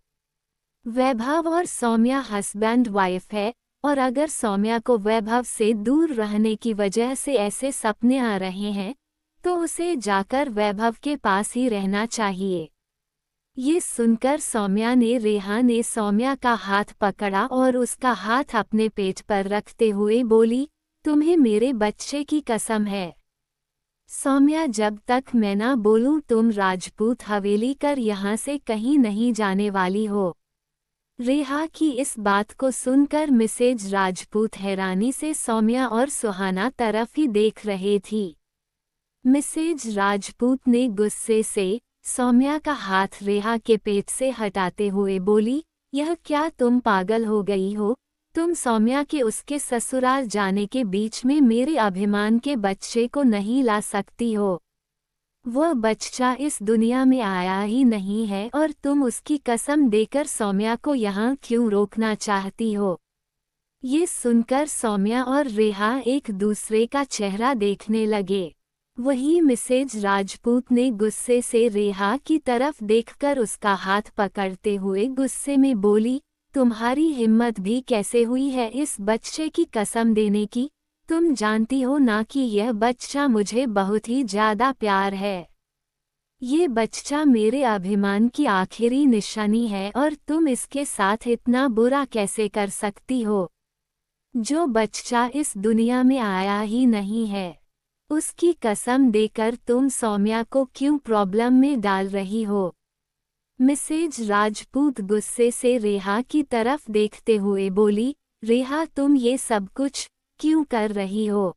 वैभव और सौम्या हस्बैंड वाइफ है, और अगर सौम्या को वैभव से दूर रहने की वजह से ऐसे सपने आ रहे हैं, तो उसे जाकर वैभव के पास ही रहना चाहिए। ये सुनकर रेहा ने सौम्या का हाथ पकड़ा और उसका हाथ अपने पेट पर रखते हुए बोली, तुम्हें मेरे बच्चे की कसम है सौम्या, जब तक मैं ना बोलूं तुम राजपूत हवेली कर यहाँ से कहीं नहीं जाने वाली हो। रेहा की इस बात को सुनकर मिसेज राजपूत हैरानी से सौम्या और सुहाना तरफ ही देख रहे थी। मिसेज राजपूत ने गुस्से से सौम्या का हाथ रेहा के पेट से हटाते हुए बोली, यह क्या तुम पागल हो गई हो, तुम सौम्या के उसके ससुराल जाने के बीच में मेरे अभिमान के बच्चे को नहीं ला सकती हो। वह बच्चा इस दुनिया में आया ही नहीं है और तुम उसकी कसम देकर सौम्या को यहाँ क्यों रोकना चाहती हो। ये सुनकर सौम्या और रेहा एक दूसरे का चेहरा देखने लगे। वही मिसेज राजपूत ने गुस्से से रेहा की तरफ देखकर उसका हाथ पकड़ते हुए गुस्से में बोली, तुम्हारी हिम्मत भी कैसे हुई है इस बच्चे की कसम देने की, तुम जानती हो ना कि यह बच्चा मुझे बहुत ही ज्यादा प्यार है। ये बच्चा मेरे अभिमान की आखिरी निशानी है और तुम इसके साथ इतना बुरा कैसे कर सकती हो। जो बच्चा इस दुनिया में आया ही नहीं है, उसकी कसम देकर तुम सौम्या को क्यों प्रॉब्लम में डाल रही हो। मिसेज राजपूत गुस्से से रेहा की तरफ देखते हुए बोली, रेहा तुम ये सब कुछ क्यों कर रही हो।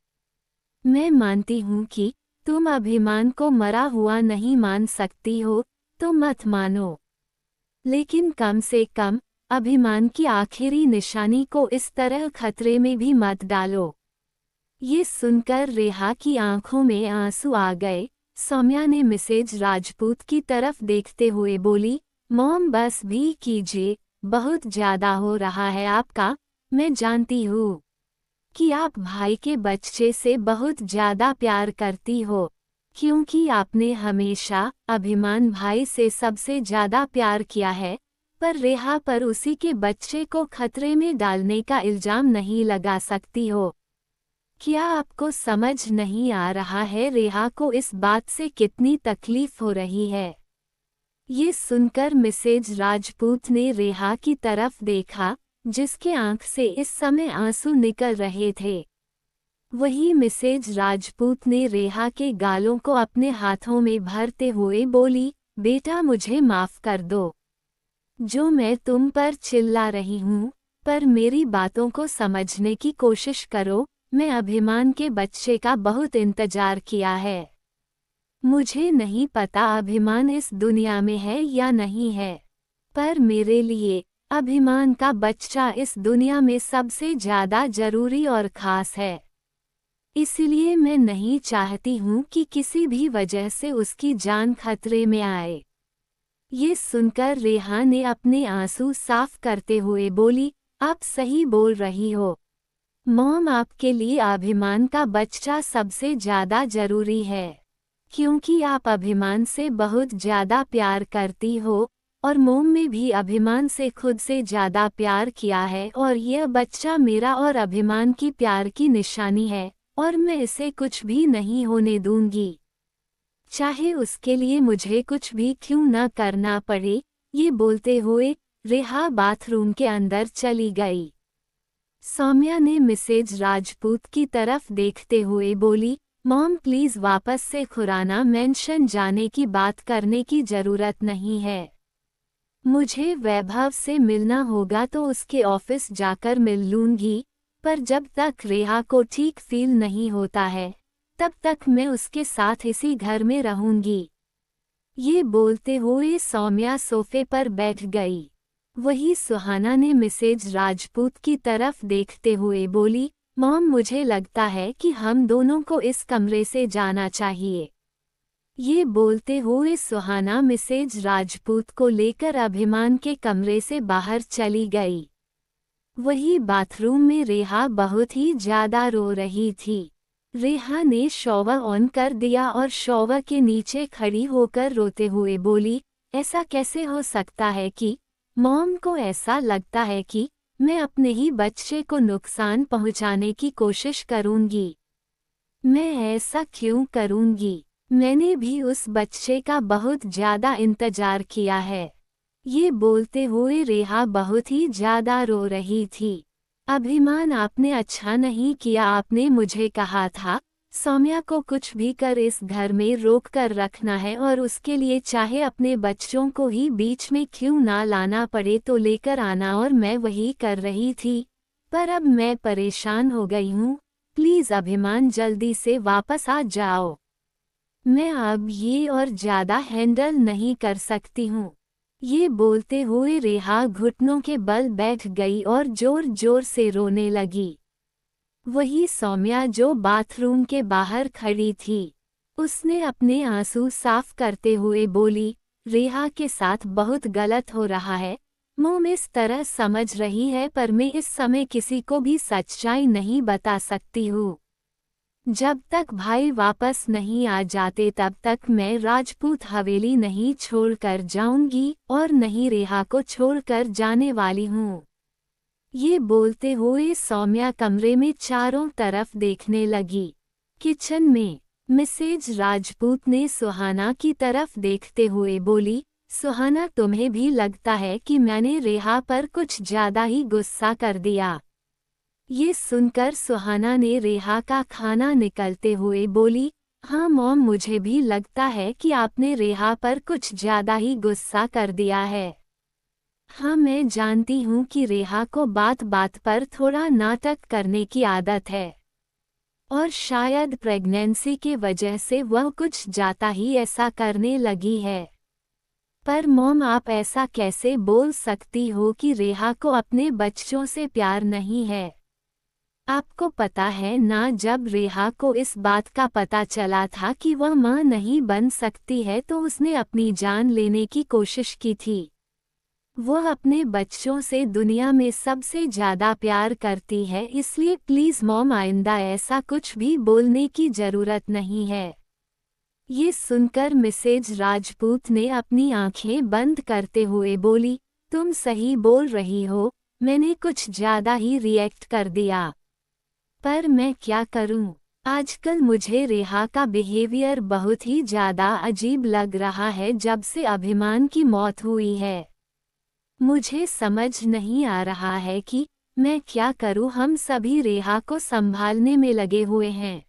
मैं मानती हूँ कि तुम अभिमान को मरा हुआ नहीं मान सकती हो, तो मत मानो, लेकिन कम से कम अभिमान की आखिरी निशानी को इस तरह खतरे में भी मत डालो। ये सुनकर रेहा की आंखों में आंसू आ गए। सौम्या ने मिसेज राजपूत की तरफ देखते हुए बोली, मॉम बस भी कीजिए, बहुत ज्यादा हो रहा है आपका, मैं जानती हूँ कि आप भाई के बच्चे से बहुत ज़्यादा प्यार करती हो, क्योंकि आपने हमेशा अभिमान भाई से सबसे ज़्यादा प्यार किया है, पर रेहा पर उसी के बच्चे को खतरे में डालने का इल्ज़ाम नहीं लगा सकती हो। क्या आपको समझ नहीं आ रहा है रेहा को इस बात से कितनी तकलीफ हो रही है? ये सुनकर मिसेज राजपूत ने रेहा की तरफ देखा, जिसके आंख से इस समय आंसू निकल रहे थे। वही मिसेज राजपूत ने रेहा के गालों को अपने हाथों में भरते हुए बोली, बेटा मुझे माफ कर दो। जो मैं तुम पर चिल्ला रही हूँ, पर मेरी बातों को समझने की कोशिश करो। मैं अभिमान के बच्चे का बहुत इंतजार किया है। मुझे नहीं पता अभिमान इस दुनिया में है या नहीं है, पर मेरे लिए अभिमान का बच्चा इस दुनिया में सबसे ज़्यादा जरूरी और ख़ास है। इसलिए मैं नहीं चाहती हूँ कि किसी भी वजह से उसकी जान खतरे में आए। ये सुनकर रेहा ने अपने आंसू साफ करते हुए बोली, आप सही बोल रही हो मॉम, आपके लिए अभिमान का बच्चा सबसे ज़्यादा जरूरी है, क्योंकि आप अभिमान से बहुत ज़्यादा प्यार करती हो, और मोम में भी अभिमान से खुद से ज़्यादा प्यार किया है, और यह बच्चा मेरा और अभिमान की प्यार की निशानी है, और मैं इसे कुछ भी नहीं होने दूंगी, चाहे उसके लिए मुझे कुछ भी क्यों न करना पड़े। ये बोलते हुए रेहा बाथरूम के अंदर चली गई। सौम्या ने मिसेज राजपूत की तरफ देखते हुए बोली, मॉम प्लीज़ वापस से खुराना मेंशन जाने की बात करने की ज़रूरत नहीं है। मुझे वैभव से मिलना होगा तो उसके ऑफिस जाकर मिल लूँगी, पर जब तक रेहा को ठीक फील नहीं होता है, तब तक मैं उसके साथ इसी घर में रहूँगी। ये बोलते हुए सौम्या सोफे पर बैठ गई। वही सुहाना ने मिसेज राजपूत की तरफ देखते हुए बोली, मॉम मुझे लगता है कि हम दोनों को इस कमरे से जाना चाहिए। ये बोलते हुए सुहाना मिसेज राजपूत को लेकर अभिमान के कमरे से बाहर चली गई। वही बाथरूम में रेहा बहुत ही ज़्यादा रो रही थी। रेहा ने शॉवर ऑन कर दिया और शॉवर के नीचे खड़ी होकर रोते हुए बोली, ऐसा कैसे हो सकता है कि मॉम को ऐसा लगता है कि मैं अपने ही बच्चे को नुकसान पहुंचाने की कोशिश करूंगी। मैं ऐसा क्यों करूंगी? मैंने भी उस बच्चे का बहुत ज़्यादा इंतजार किया है। ये बोलते हुए रेहा बहुत ही ज़्यादा रो रही थी। अभिमान, आपने अच्छा नहीं किया, आपने मुझे कहा था सौम्या को कुछ भी कर इस घर में रोक कर रखना है, और उसके लिए चाहे अपने बच्चों को ही बीच में क्यों ना लाना पड़े तो लेकर आना, और मैं वही कर रही थी। पर अब मैं परेशान हो गई हूँ। प्लीज़ अभिमान जल्दी से वापस आ जाओ। मैं अब ये और ज़्यादा हैंडल नहीं कर सकती हूँ। ये बोलते हुए रेहा घुटनों के बल बैठ गई और जोर जोर से रोने लगी। वही सौम्या जो बाथरूम के बाहर खड़ी थी, उसने अपने आंसू साफ करते हुए बोली, रेहा के साथ बहुत गलत हो रहा है। मोम इस तरह समझ रही है, पर मैं इस समय किसी को भी सच्चाई नहीं बता सकती हूँ। जब तक भाई वापस नहीं आ जाते तब तक मैं राजपूत हवेली नहीं छोड़कर जाऊंगी, और नहीं रेहा को छोड़कर जाने वाली हूँ। ये बोलते हुए सौम्या कमरे में चारों तरफ देखने लगी। किचन में मिसेज राजपूत ने सुहाना की तरफ देखते हुए बोली, सुहाना तुम्हें भी लगता है कि मैंने रेहा पर कुछ ज़्यादा ही गुस्सा कर दिया? ये सुनकर सुहाना ने रेहा का खाना निकलते हुए बोली, हाँ मॉम, मुझे भी लगता है कि आपने रेहा पर कुछ ज़्यादा ही गुस्सा कर दिया है। हाँ, मैं जानती हूँ कि रेहा को बात बात पर थोड़ा नाटक करने की आदत है, और शायद प्रेगनेंसी के वजह से वह कुछ ज़्यादा ही ऐसा करने लगी है। पर मॉम, आप ऐसा कैसे बोल सकती हो कि रेहा को अपने बच्चों से प्यार नहीं है? आपको पता है ना, जब रेहा को इस बात का पता चला था कि वह मां नहीं बन सकती है तो उसने अपनी जान लेने की कोशिश की थी। वो अपने बच्चों से दुनिया में सबसे ज़्यादा प्यार करती है, इसलिए प्लीज़ मॉम आइंदा ऐसा कुछ भी बोलने की ज़रूरत नहीं है। ये सुनकर मिसेज राजपूत ने अपनी आंखें बंद करते हुए बोली, तुम सही बोल रही हो, मैंने कुछ ज़्यादा ही रिएक्ट कर दिया। पर मैं क्या करूं? आजकल मुझे रेहा का बिहेवियर बहुत ही ज़्यादा अजीब लग रहा है जब से अभिमान की मौत हुई है। मुझे समझ नहीं आ रहा है कि मैं क्या करूं। हम सभी रेहा को संभालने में लगे हुए हैं।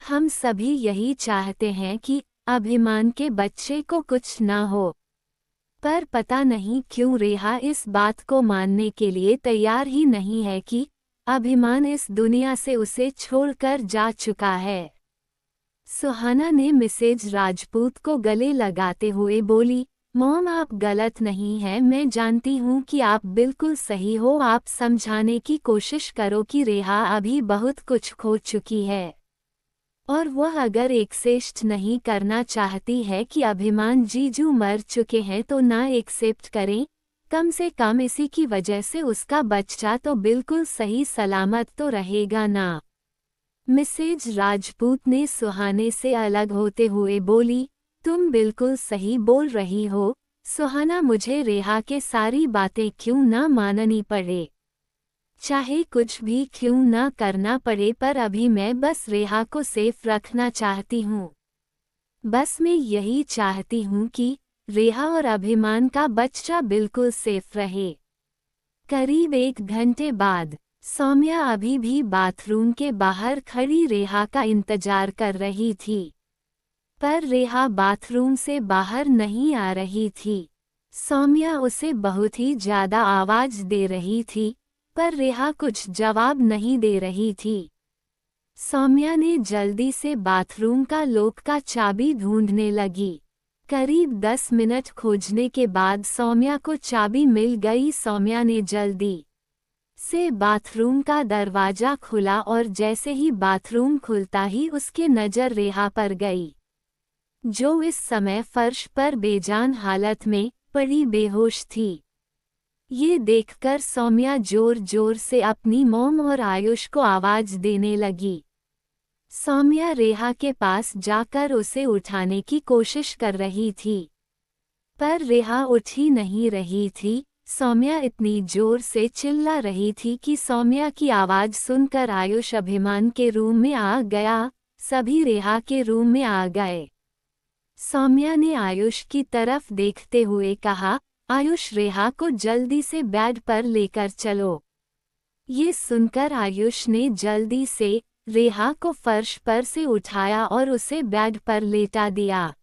हम सभी यही चाहते हैं कि अभिमान के बच्चे को कुछ ना हो, पर पता नहीं क्यों रेहा इस बात को मानने के लिए तैयार ही नहीं है कि अभिमान इस दुनिया से उसे छोड़कर जा चुका है। सुहाना ने मिसेज राजपूत को गले लगाते हुए बोली, मॉम आप गलत नहीं हैं, मैं जानती हूँ कि आप बिल्कुल सही हो। आप समझाने की कोशिश करो कि रेहा अभी बहुत कुछ खो चुकी है और वह अगर एक्सेप्ट नहीं करना चाहती है कि अभिमान जीजू मर चुके हैं तो ना एक्सेप्ट करें। कम से कम इसी की वजह से उसका बच्चा तो बिल्कुल सही सलामत तो रहेगा ना। मिसेज राजपूत ने सुहाने से अलग होते हुए बोली, तुम बिल्कुल सही बोल रही हो सुहाना, मुझे रेहा के सारी बातें क्यों ना माननी पड़े, चाहे कुछ भी क्यों ना करना पड़े, पर अभी मैं बस रेहा को सेफ रखना चाहती हूँ। बस मैं यही चाहती हूँ कि रेहा और अभिमान का बच्चा बिल्कुल सेफ रहे। करीब 1 घंटे बाद सौम्या अभी भी बाथरूम के बाहर खड़ी रेहा का इंतजार कर रही थी, पर रेहा बाथरूम से बाहर नहीं आ रही थी। सौम्या उसे बहुत ही ज्यादा आवाज दे रही थी, पर रेहा कुछ जवाब नहीं दे रही थी। सौम्या ने जल्दी से बाथरूम का लॉक का चाबी ढूंढने लगी। करीब 10 मिनट खोजने के बाद सौम्या को चाबी मिल गई। सौम्या ने जल्दी से बाथरूम का दरवाजा खुला और जैसे ही बाथरूम खुलता ही उसके नज़र रेहा पर गई, जो इस समय फर्श पर बेजान हालत में पड़ी बेहोश थी। ये देखकर सौम्या जोर जोर से अपनी मॉम और आयुष को आवाज देने लगी। सौम्या रेहा के पास जाकर उसे उठाने की कोशिश कर रही थी, पर रेहा उठ ही नहीं रही थी। सौम्या इतनी जोर से चिल्ला रही थी कि सौम्या की आवाज सुनकर आयुष अभिमान के रूम में आ गया। सभी रेहा के रूम में आ गए। सौम्या ने आयुष की तरफ देखते हुए कहा, आयुष रेहा को जल्दी से बेड पर लेकर चलो। ये सुनकर आयुष ने जल्दी से रेहा को फर्श पर से उठाया और उसे बेड पर लेटा दिया।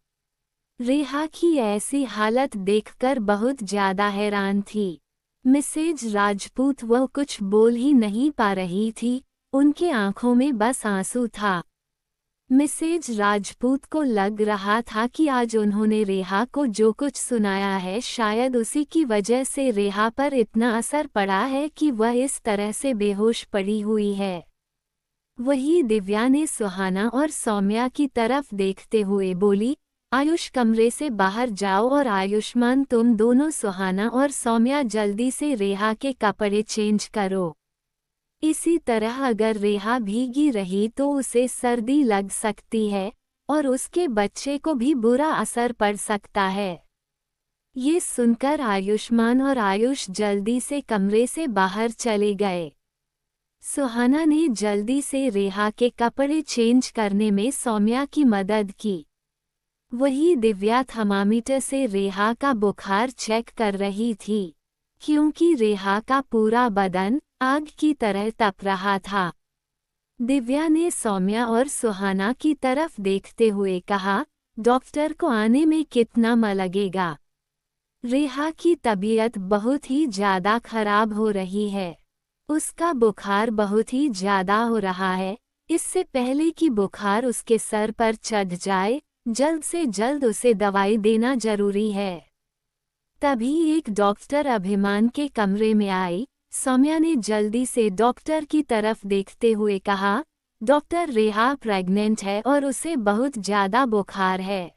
रेहा की ऐसी हालत देखकर बहुत ज्यादा हैरान थी। मिसेज राजपूत वह कुछ बोल ही नहीं पा रही थी, उनकी आंखों में बस आंसू था। मिसेज राजपूत को लग रहा था कि आज उन्होंने रेहा को जो कुछ सुनाया है शायद उसी की वजह से रेहा पर इतना असर पड़ा है कि वह इस तरह से बेहोश पड़ी हुई है। वही दिव्या ने सुहाना और सौम्या की तरफ देखते हुए बोली, आयुष कमरे से बाहर जाओ और आयुष्मान तुम दोनों सुहाना और सौम्या जल्दी से रेहा के कपड़े चेंज करो। इसी तरह अगर रेहा भीगी रही तो उसे सर्दी लग सकती है और उसके बच्चे को भी बुरा असर पड़ सकता है। ये सुनकर आयुष्मान और आयुष जल्दी से कमरे से बाहर चले गए। सुहाना ने जल्दी से रेहा के कपड़े चेंज करने में सौम्या की मदद की। वही दिव्या थर्मामीटर से रेहा का बुखार चेक कर रही थी, क्योंकि रेहा का पूरा बदन आग की तरह तप रहा था। दिव्या ने सौम्या और सुहाना की तरफ देखते हुए कहा, डॉक्टर को आने में कितना समय लगेगा? रेहा की तबीयत बहुत ही ज्यादा खराब हो रही है। उसका बुखार बहुत ही ज्यादा हो रहा है। इससे पहले कि बुखार उसके सर पर चढ़ जाए, जल्द से जल्द उसे दवाई देना जरूरी है। तभी एक डॉक्टर अभिमान के कमरे में आई। सौम्या ने जल्दी से डॉक्टर की तरफ देखते हुए कहा, डॉक्टर रेहा प्रेग्नेंट है और उसे बहुत ज्यादा बुखार है।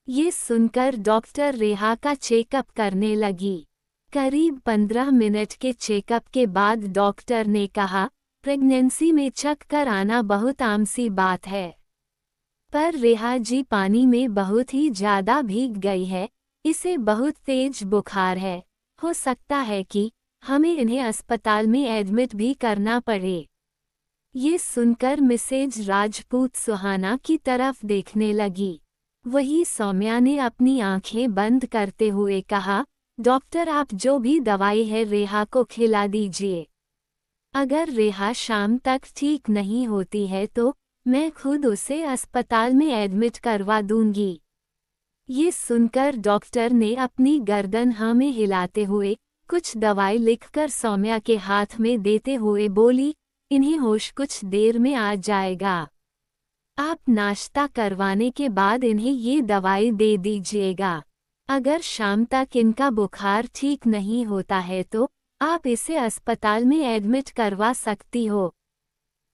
ये सुनकर डॉक्टर रेहा का चेकअप करने लगी। करीब 15 मिनट के चेकअप के बाद डॉक्टर ने कहा, प्रेगनेंसी में चक्कर आना बहुत आम सी बात है। पर रेहा जी पानी में बहुत ही ज़्यादा भीग गई है, इसे बहुत तेज बुखार है, हो सकता है कि हमें इन्हें अस्पताल में एडमिट भी करना पड़े। ये सुनकर मिसेज राजपूत सुहाना की तरफ देखने लगी। वही सौम्या ने अपनी आंखें बंद करते हुए कहा, डॉक्टर आप जो भी दवाई है रेहा को खिला दीजिए। अगर रेहा शाम तक ठीक नहीं होती है तो मैं खुद उसे अस्पताल में एडमिट करवा दूंगी। ये सुनकर डॉक्टर ने अपनी गर्दन हाँ में हिलाते हुए कुछ दवाई लिखकर सौम्या के हाथ में देते हुए बोली, इन्हें होश कुछ देर में आ जाएगा। आप नाश्ता करवाने के बाद इन्हें ये दवाई दे दीजिएगा। अगर शाम तक इनका बुखार ठीक नहीं होता है तो आप इसे अस्पताल में एडमिट करवा सकती हो।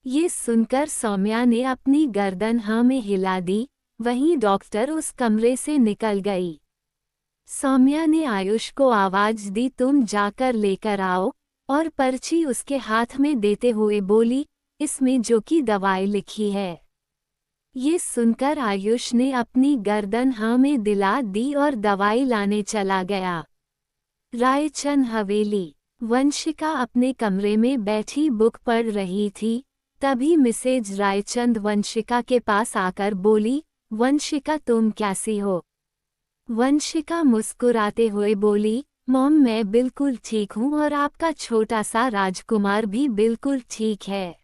ये सुनकर सौम्या ने अपनी गर्दन हाँ में हिला दी। वहीं डॉक्टर उस कमरे से निकल गई। सौम्या ने आयुष को आवाज दी, तुम जाकर लेकर आओ, और पर्ची उसके हाथ में देते हुए बोली, इसमें जो की दवाई लिखी है। ये सुनकर आयुष ने अपनी गर्दन हाँ में दिला दी और दवाई लाने चला गया। रायचंद हवेली। वंशिका अपने कमरे में बैठी बुक पढ़ रही थी। तभी मिसेज रायचंद वंशिका के पास आकर बोली, वंशिका तुम कैसी हो? वंशिका मुस्कुराते हुए बोली, मॉम मैं बिल्कुल ठीक हूँ और आपका छोटा सा राजकुमार भी बिल्कुल ठीक है।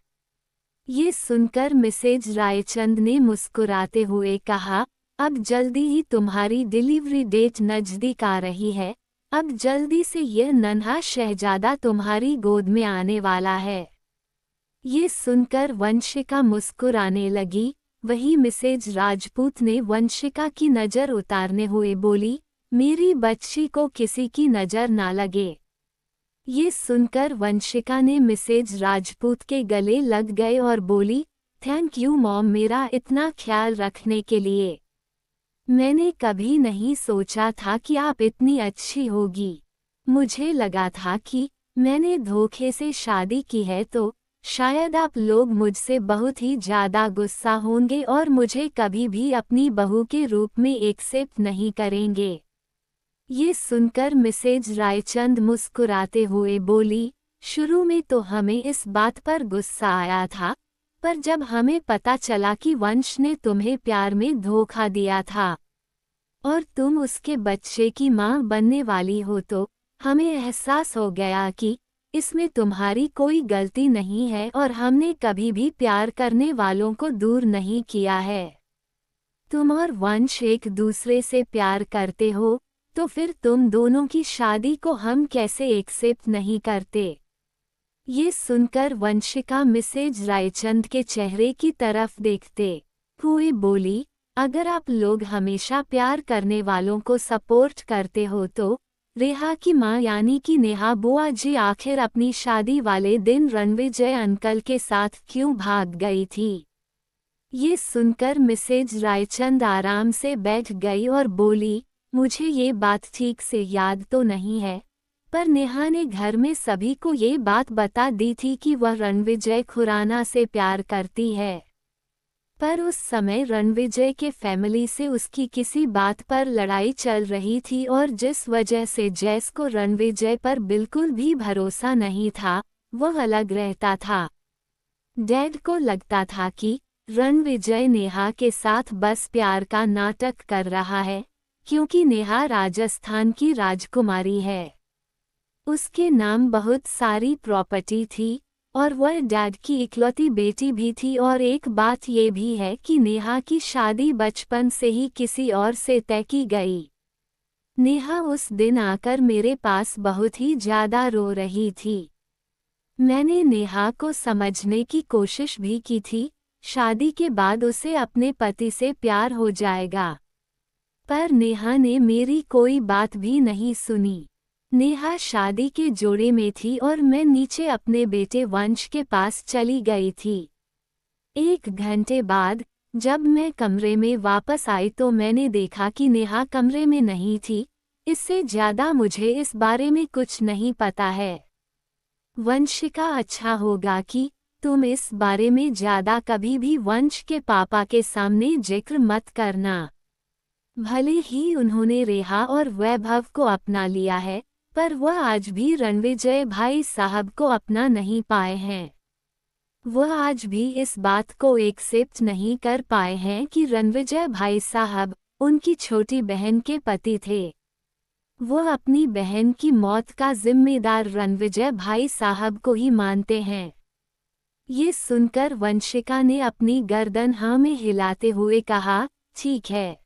ये सुनकर मिसेज रायचंद ने मुस्कुराते हुए कहा, अब जल्दी ही तुम्हारी डिलीवरी डेट नज़दीक आ रही है, अब जल्दी से यह नन्हा शहजादा तुम्हारी गोद में आने वाला है। ये सुनकर वंशिका मुस्कुराने लगी। वही मिसेज राजपूत ने वंशिका की नज़र उतारने हुए बोली, मेरी बच्ची को किसी की नज़र ना लगे। ये सुनकर वंशिका ने मिसेज राजपूत के गले लग गए और बोली, थैंक यू मॉम मेरा इतना ख्याल रखने के लिए। मैंने कभी नहीं सोचा था कि आप इतनी अच्छी होगी। मुझे लगा था कि मैंने धोखे से शादी की है तो शायद आप लोग मुझसे बहुत ही ज़्यादा गुस्सा होंगे और मुझे कभी भी अपनी बहू के रूप में एक्सेप्ट नहीं करेंगे। ये सुनकर मिसेज रायचंद मुस्कुराते हुए बोली, शुरू में तो हमें इस बात पर गुस्सा आया था, पर जब हमें पता चला कि वंश ने तुम्हें प्यार में धोखा दिया था और तुम उसके बच्चे की मां बनने वाली हो तो हमें एहसास हो गया कि इसमें तुम्हारी कोई गलती नहीं है और हमने कभी भी प्यार करने वालों को दूर नहीं किया है। तुम और वंश एक दूसरे से प्यार करते हो तो फिर तुम दोनों की शादी को हम कैसे एक्सेप्ट नहीं करते। ये सुनकर वंशिका मिसेज रायचंद के चेहरे की तरफ देखते हुए बोली, अगर आप लोग हमेशा प्यार करने वालों को सपोर्ट करते हो तो रेहा की मां यानी कि नेहा बुआ जी आखिर अपनी शादी वाले दिन रणविजय अंकल के साथ क्यों भाग गई थी। ये सुनकर मिसेज रायचंद आराम से बैठ गई और बोली, मुझे ये बात ठीक से याद तो नहीं है, पर नेहा ने घर में सभी को ये बात बता दी थी कि वह रणविजय खुराना से प्यार करती है। पर उस समय रणविजय के फैमिली से उसकी किसी बात पर लड़ाई चल रही थी और जिस वजह से जैस को रणविजय पर बिल्कुल भी भरोसा नहीं था, वह अलग रहता था। डैड को लगता था कि रणविजय नेहा के साथ बस प्यार का नाटक कर रहा है, क्योंकि नेहा राजस्थान की राजकुमारी है। उसके नाम बहुत सारी प्रॉपर्टी थी और वह डैड की इकलौती बेटी भी थी और एक बात ये भी है कि नेहा की शादी बचपन से ही किसी और से तय की गई। नेहा उस दिन आकर मेरे पास बहुत ही ज़्यादा रो रही थी। मैंने नेहा को समझने की कोशिश भी की थी, शादी के बाद उसे अपने पति से प्यार हो जाएगा, पर नेहा ने मेरी कोई बात भी नहीं सुनी। नेहा शादी के जोड़े में थी और मैं नीचे अपने बेटे वंश के पास चली गई थी। 1 घंटे बाद जब मैं कमरे में वापस आई तो मैंने देखा कि नेहा कमरे में नहीं थी, इससे ज्यादा मुझे इस बारे में कुछ नहीं पता है। वंशिका, अच्छा होगा कि तुम इस बारे में ज्यादा कभी भी वंश के पापा के सामने जिक्र मत करना। भले ही उन्होंने रेहा और वैभव को अपना लिया है, पर वह आज भी रणविजय भाई साहब को अपना नहीं पाए हैं। वह आज भी इस बात को एक्सेप्ट नहीं कर पाए हैं कि रणविजय भाई साहब उनकी छोटी बहन के पति थे। वह अपनी बहन की मौत का जिम्मेदार रणविजय भाई साहब को ही मानते हैं। ये सुनकर वंशिका ने अपनी गर्दन हाँ में हिलाते हुए कहा, ठीक है।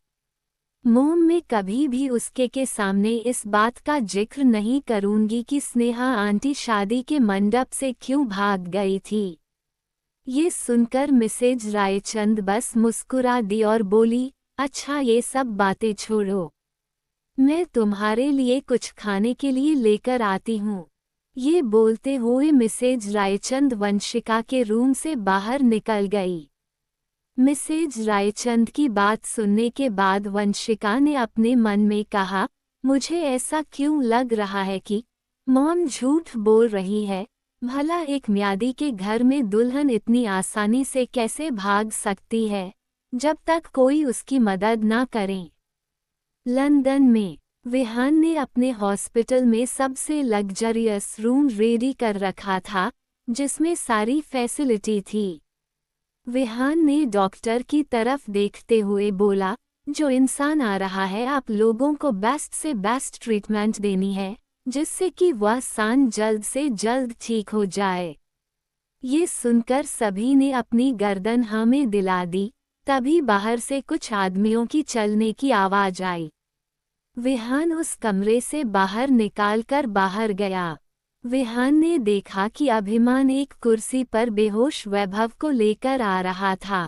मोम में कभी भी उसके के सामने इस बात का जिक्र नहीं करूंगी कि स्नेहा आंटी शादी के मंडप से क्यों भाग गई थी। ये सुनकर मिसेज रायचंद बस मुस्कुरा दी और बोली, अच्छा ये सब बातें छोड़ो, मैं तुम्हारे लिए कुछ खाने के लिए लेकर आती हूँ। ये बोलते हुए मिसेज रायचंद वंशिका के रूम से बाहर निकल गई। मिसेज रायचंद की बात सुनने के बाद वंशिका ने अपने मन में कहा, मुझे ऐसा क्यों लग रहा है कि मॉम झूठ बोल रही है। भला एक म्यादी के घर में दुल्हन इतनी आसानी से कैसे भाग सकती है, जब तक कोई उसकी मदद ना करे। लंदन में विहान ने अपने हॉस्पिटल में सबसे लग्जरियस रूम रेडी कर रखा था, जिसमें सारी फैसिलिटी थी। विहान ने डॉक्टर की तरफ देखते हुए बोला, जो इंसान आ रहा है आप लोगों को बेस्ट से बेस्ट ट्रीटमेंट देनी है, जिससे कि वह सान जल्द से जल्द ठीक हो जाए। ये सुनकर सभी ने अपनी गर्दन हाँ में दिला दी। तभी बाहर से कुछ आदमियों की चलने की आवाज आई। विहान उस कमरे से बाहर निकालकर बाहर गया। विहान ने देखा कि अभिमान एक कुर्सी पर बेहोश वैभव को लेकर आ रहा था।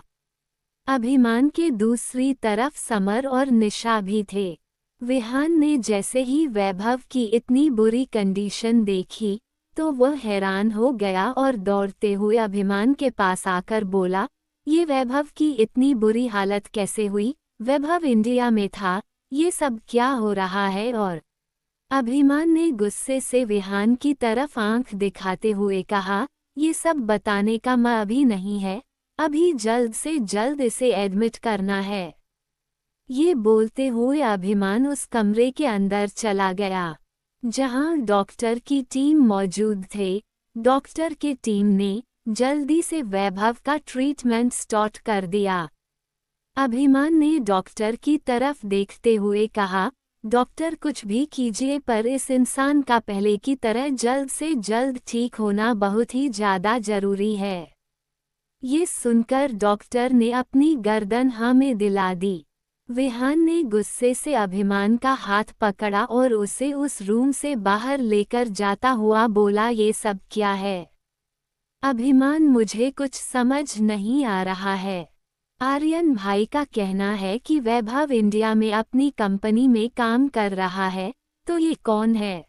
अभिमान के दूसरी तरफ समर और निशा भी थे। विहान ने जैसे ही वैभव की इतनी बुरी कंडीशन देखी, तो वह हैरान हो गया और दौड़ते हुए अभिमान के पास आकर बोला, ये वैभव की इतनी बुरी हालत कैसे हुई? वैभव इंडिया में था, ये सब क्या हो रहा है? और अभिमान ने गुस्से से विहान की तरफ आंख दिखाते हुए कहा, ये सब बताने का मैं अभी नहीं है, अभी जल्द से जल्द इसे एडमिट करना है। ये बोलते हुए अभिमान उस कमरे के अंदर चला गया, जहां डॉक्टर की टीम मौजूद थे। डॉक्टर की टीम ने जल्दी से वैभव का ट्रीटमेंट स्टार्ट कर दिया। अभिमान ने डॉक्टर की तरफ देखते हुए कहा, डॉक्टर कुछ भी कीजिए, पर इस इंसान का पहले की तरह जल्द से जल्द ठीक होना बहुत ही ज़्यादा जरूरी है। ये सुनकर डॉक्टर ने अपनी गर्दन हाँ में दिला दी। विहान ने गुस्से से अभिमान का हाथ पकड़ा और उसे उस रूम से बाहर लेकर जाता हुआ बोला, ये सब क्या है? अभिमान, मुझे कुछ समझ नहीं आ रहा है। आर्यन भाई का कहना है कि वैभव इंडिया में अपनी कंपनी में काम कर रहा है, तो ये कौन है?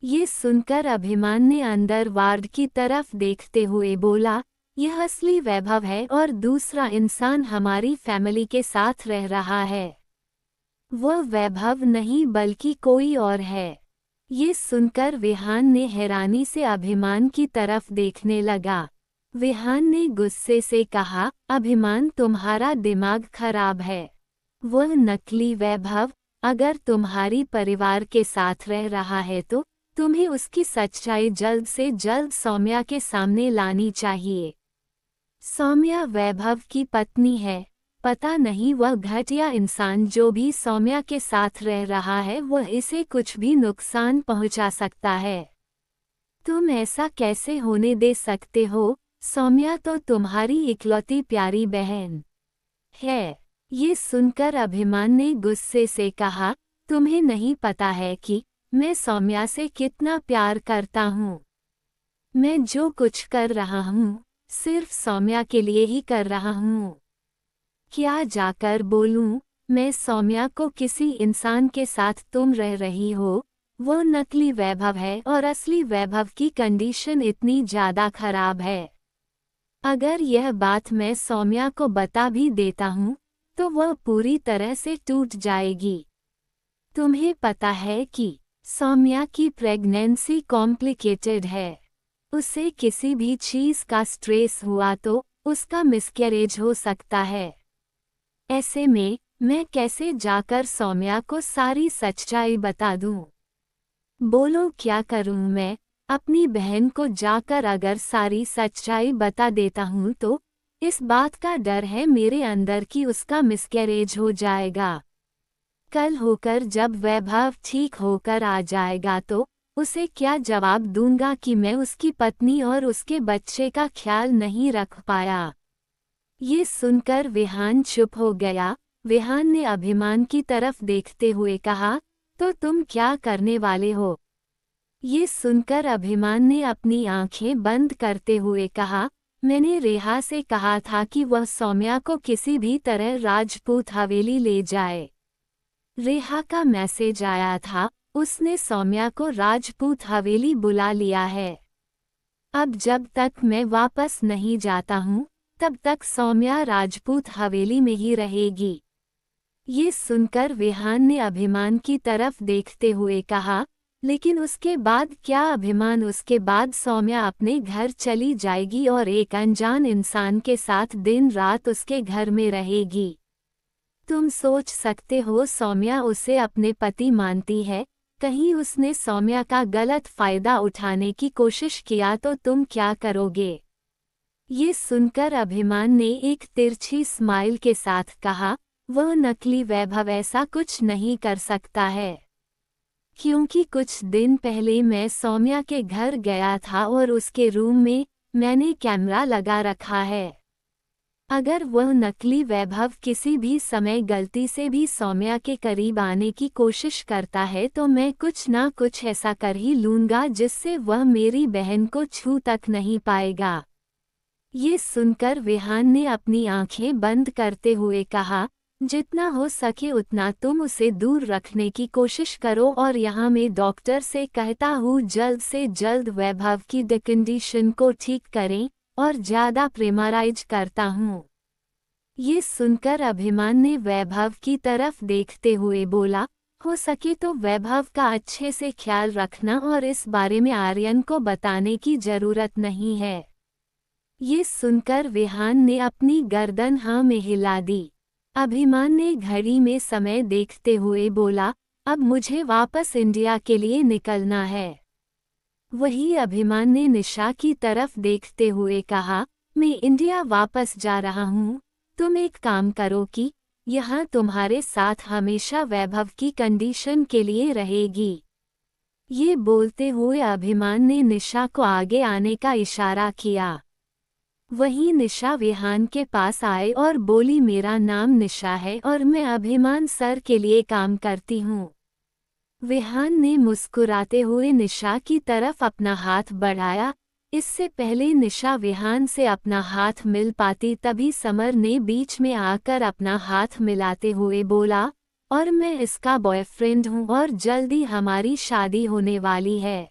ये सुनकर अभिमान ने अंदर वार्ड की तरफ देखते हुए बोला, यह असली वैभव है और दूसरा इंसान हमारी फैमिली के साथ रह रहा है। वह वैभव नहीं बल्कि कोई और है। ये सुनकर विहान ने हैरानी से अभिमान की तरफ देखने लगा। विहान ने गुस्से से कहा, अभिमान, तुम्हारा दिमाग खराब है। वह नकली वैभव अगर तुम्हारी परिवार के साथ रह रहा है तो तुम्हें उसकी सच्चाई जल्द से जल्द सौम्या के सामने लानी चाहिए। सौम्या वैभव की पत्नी है। पता नहीं वह घटिया इंसान जो भी सौम्या के साथ रह रहा है, वह इसे कुछ भी नुकसान पहुंचा सकता है। तुम ऐसा कैसे होने दे सकते हो? सौम्या तो तुम्हारी इकलौती प्यारी बहन है। ये सुनकर अभिमान ने गुस्से से कहा, तुम्हें नहीं पता है कि मैं सौम्या से कितना प्यार करता हूँ। मैं जो कुछ कर रहा हूँ सिर्फ सौम्या के लिए ही कर रहा हूँ। क्या जाकर बोलूँ मैं सौम्या को किसी इंसान के साथ तुम रह रही हो? वो नकली वैभव है और असली वैभव की कंडीशन इतनी ज़्यादा खराब है। अगर यह बात मैं सौम्या को बता भी देता हूँ तो वह पूरी तरह से टूट जाएगी। तुम्हें पता है कि सौम्या की प्रेगनेंसी कॉम्प्लिकेटेड है। उसे किसी भी चीज का स्ट्रेस हुआ तो उसका मिसकैरेज हो सकता है। ऐसे में मैं कैसे जाकर सौम्या को सारी सच्चाई बता दूं? बोलो क्या करूं मैं? अपनी बहन को जाकर अगर सारी सच्चाई बता देता हूं तो इस बात का डर है मेरे अंदर कि उसका मिसकैरेज हो जाएगा। कल होकर जब वैभव ठीक होकर आ जाएगा तो उसे क्या जवाब दूंगा कि मैं उसकी पत्नी और उसके बच्चे का ख्याल नहीं रख पाया। ये सुनकर विहान चुप हो गया। विहान ने अभिमान की तरफ देखते हुए कहा, तो तुम क्या करने वाले हो? ये सुनकर अभिमान ने अपनी आंखें बंद करते हुए कहा, मैंने रेहा से कहा था कि वह सौम्या को किसी भी तरह राजपूत हवेली ले जाए। रेहा का मैसेज आया था, उसने सौम्या को राजपूत हवेली बुला लिया है। अब जब तक मैं वापस नहीं जाता हूँ तब तक सौम्या राजपूत हवेली में ही रहेगी। ये सुनकर विहान ने अभिमान की तरफ देखते हुए कहा, लेकिन उसके बाद क्या अभिमान? उसके बाद सौम्या अपने घर चली जाएगी और एक अनजान इंसान के साथ दिन रात उसके घर में रहेगी। तुम सोच सकते हो सौम्या उसे अपने पति मानती है, कहीं उसने सौम्या का गलत फायदा उठाने की कोशिश किया तो तुम क्या करोगे? ये सुनकर अभिमान ने एक तिरछी स्माइल के साथ कहा, वह नकली वैभव ऐसा कुछ नहीं कर सकता है। क्योंकि कुछ दिन पहले मैं सौम्या के घर गया था और उसके रूम में मैंने कैमरा लगा रखा है। अगर वह नकली वैभव किसी भी समय गलती से भी सौम्या के करीब आने की कोशिश करता है तो मैं कुछ ना कुछ ऐसा कर ही लूंगा जिससे वह मेरी बहन को छू तक नहीं पाएगा। ये सुनकर विहान ने अपनी आंखें बंद करते हुए कहा, जितना हो सके उतना तुम उसे दूर रखने की कोशिश करो और यहाँ मैं डॉक्टर से कहता हूँ जल्द से जल्द वैभव की कंडीशन को ठीक करें और ज़्यादा प्रेमराइज करता हूँ। ये सुनकर अभिमान ने वैभव की तरफ देखते हुए बोला, हो सके तो वैभव का अच्छे से ख्याल रखना और इस बारे में आर्यन को बताने की जरूरत नहीं है। ये सुनकर विहान ने अपनी गर्दन हाँ में हिला दी। अभिमान ने घड़ी में समय देखते हुए बोला, अब मुझे वापस इंडिया के लिए निकलना है। वही अभिमान ने निशा की तरफ देखते हुए कहा, मैं इंडिया वापस जा रहा हूँ, तुम एक काम करो कि यहाँ तुम्हारे साथ हमेशा वैभव की कंडीशन के लिए रहेगी। ये बोलते हुए अभिमान ने निशा को आगे आने का इशारा किया। वहीं निशा विहान के पास आए और बोली, मेरा नाम निशा है और मैं अभिमान सर के लिए काम करती हूँ। विहान ने मुस्कुराते हुए निशा की तरफ अपना हाथ बढ़ाया। इससे पहले निशा विहान से अपना हाथ मिल पाती तभी समर ने बीच में आकर अपना हाथ मिलाते हुए बोला, और मैं इसका बॉयफ्रेंड हूँ और जल्दी हमारी शादी होने वाली है।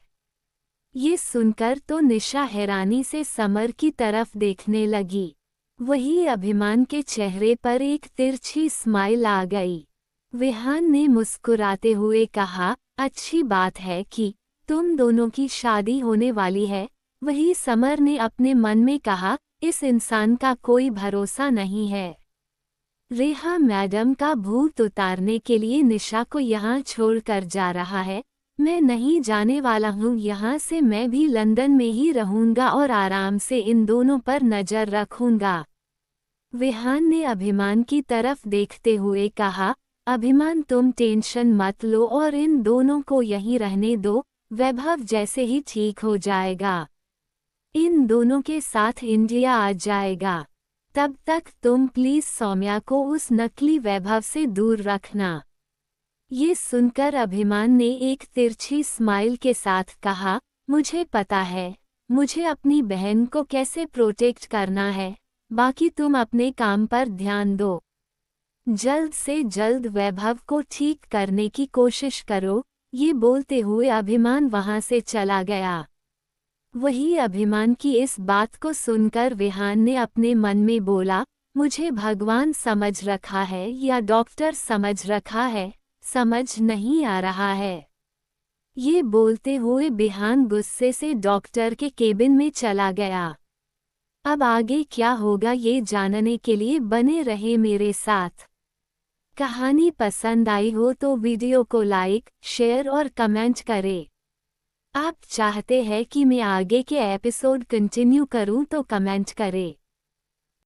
ये सुनकर तो निशा हैरानी से समर की तरफ देखने लगी। वही अभिमान के चेहरे पर एक तिरछी स्माइल आ गई। विहान ने मुस्कुराते हुए कहा, अच्छी बात है कि तुम दोनों की शादी होने वाली है। वही समर ने अपने मन में कहा, इस इंसान का कोई भरोसा नहीं है। रेहा मैडम का भूत उतारने के लिए निशा को यहाँ छोड़कर जा रहा है। मैं नहीं जाने वाला हूँ यहाँ से, मैं भी लंदन में ही रहूँगा और आराम से इन दोनों पर नज़र रखूँगा। विहान ने अभिमान की तरफ देखते हुए कहा, अभिमान तुम टेंशन मत लो और इन दोनों को यहीं रहने दो, वैभव जैसे ही ठीक हो जाएगा इन दोनों के साथ इंडिया आ जाएगा। तब तक तुम प्लीज सौम्या को उस नकली वैभव से दूर रखना। ये सुनकर अभिमान ने एक तिरछी स्माइल के साथ कहा, मुझे पता है मुझे अपनी बहन को कैसे प्रोटेक्ट करना है, बाकी तुम अपने काम पर ध्यान दो। जल्द से जल्द वैभव को ठीक करने की कोशिश करो। ये बोलते हुए अभिमान वहां से चला गया। वही अभिमान की इस बात को सुनकर विहान ने अपने मन में बोला, मुझे भगवान समझ रखा है या डॉक्टर समझ रखा है, समझ नहीं आ रहा है। ये बोलते हुए बिहान गुस्से से डॉक्टर के केबिन में चला गया। अब आगे क्या होगा ये जानने के लिए बने रहे मेरे साथ। कहानी पसंद आई हो तो वीडियो को लाइक, शेयर और कमेंट करें। आप चाहते हैं कि मैं आगे के एपिसोड कंटिन्यू करूं तो कमेंट करें।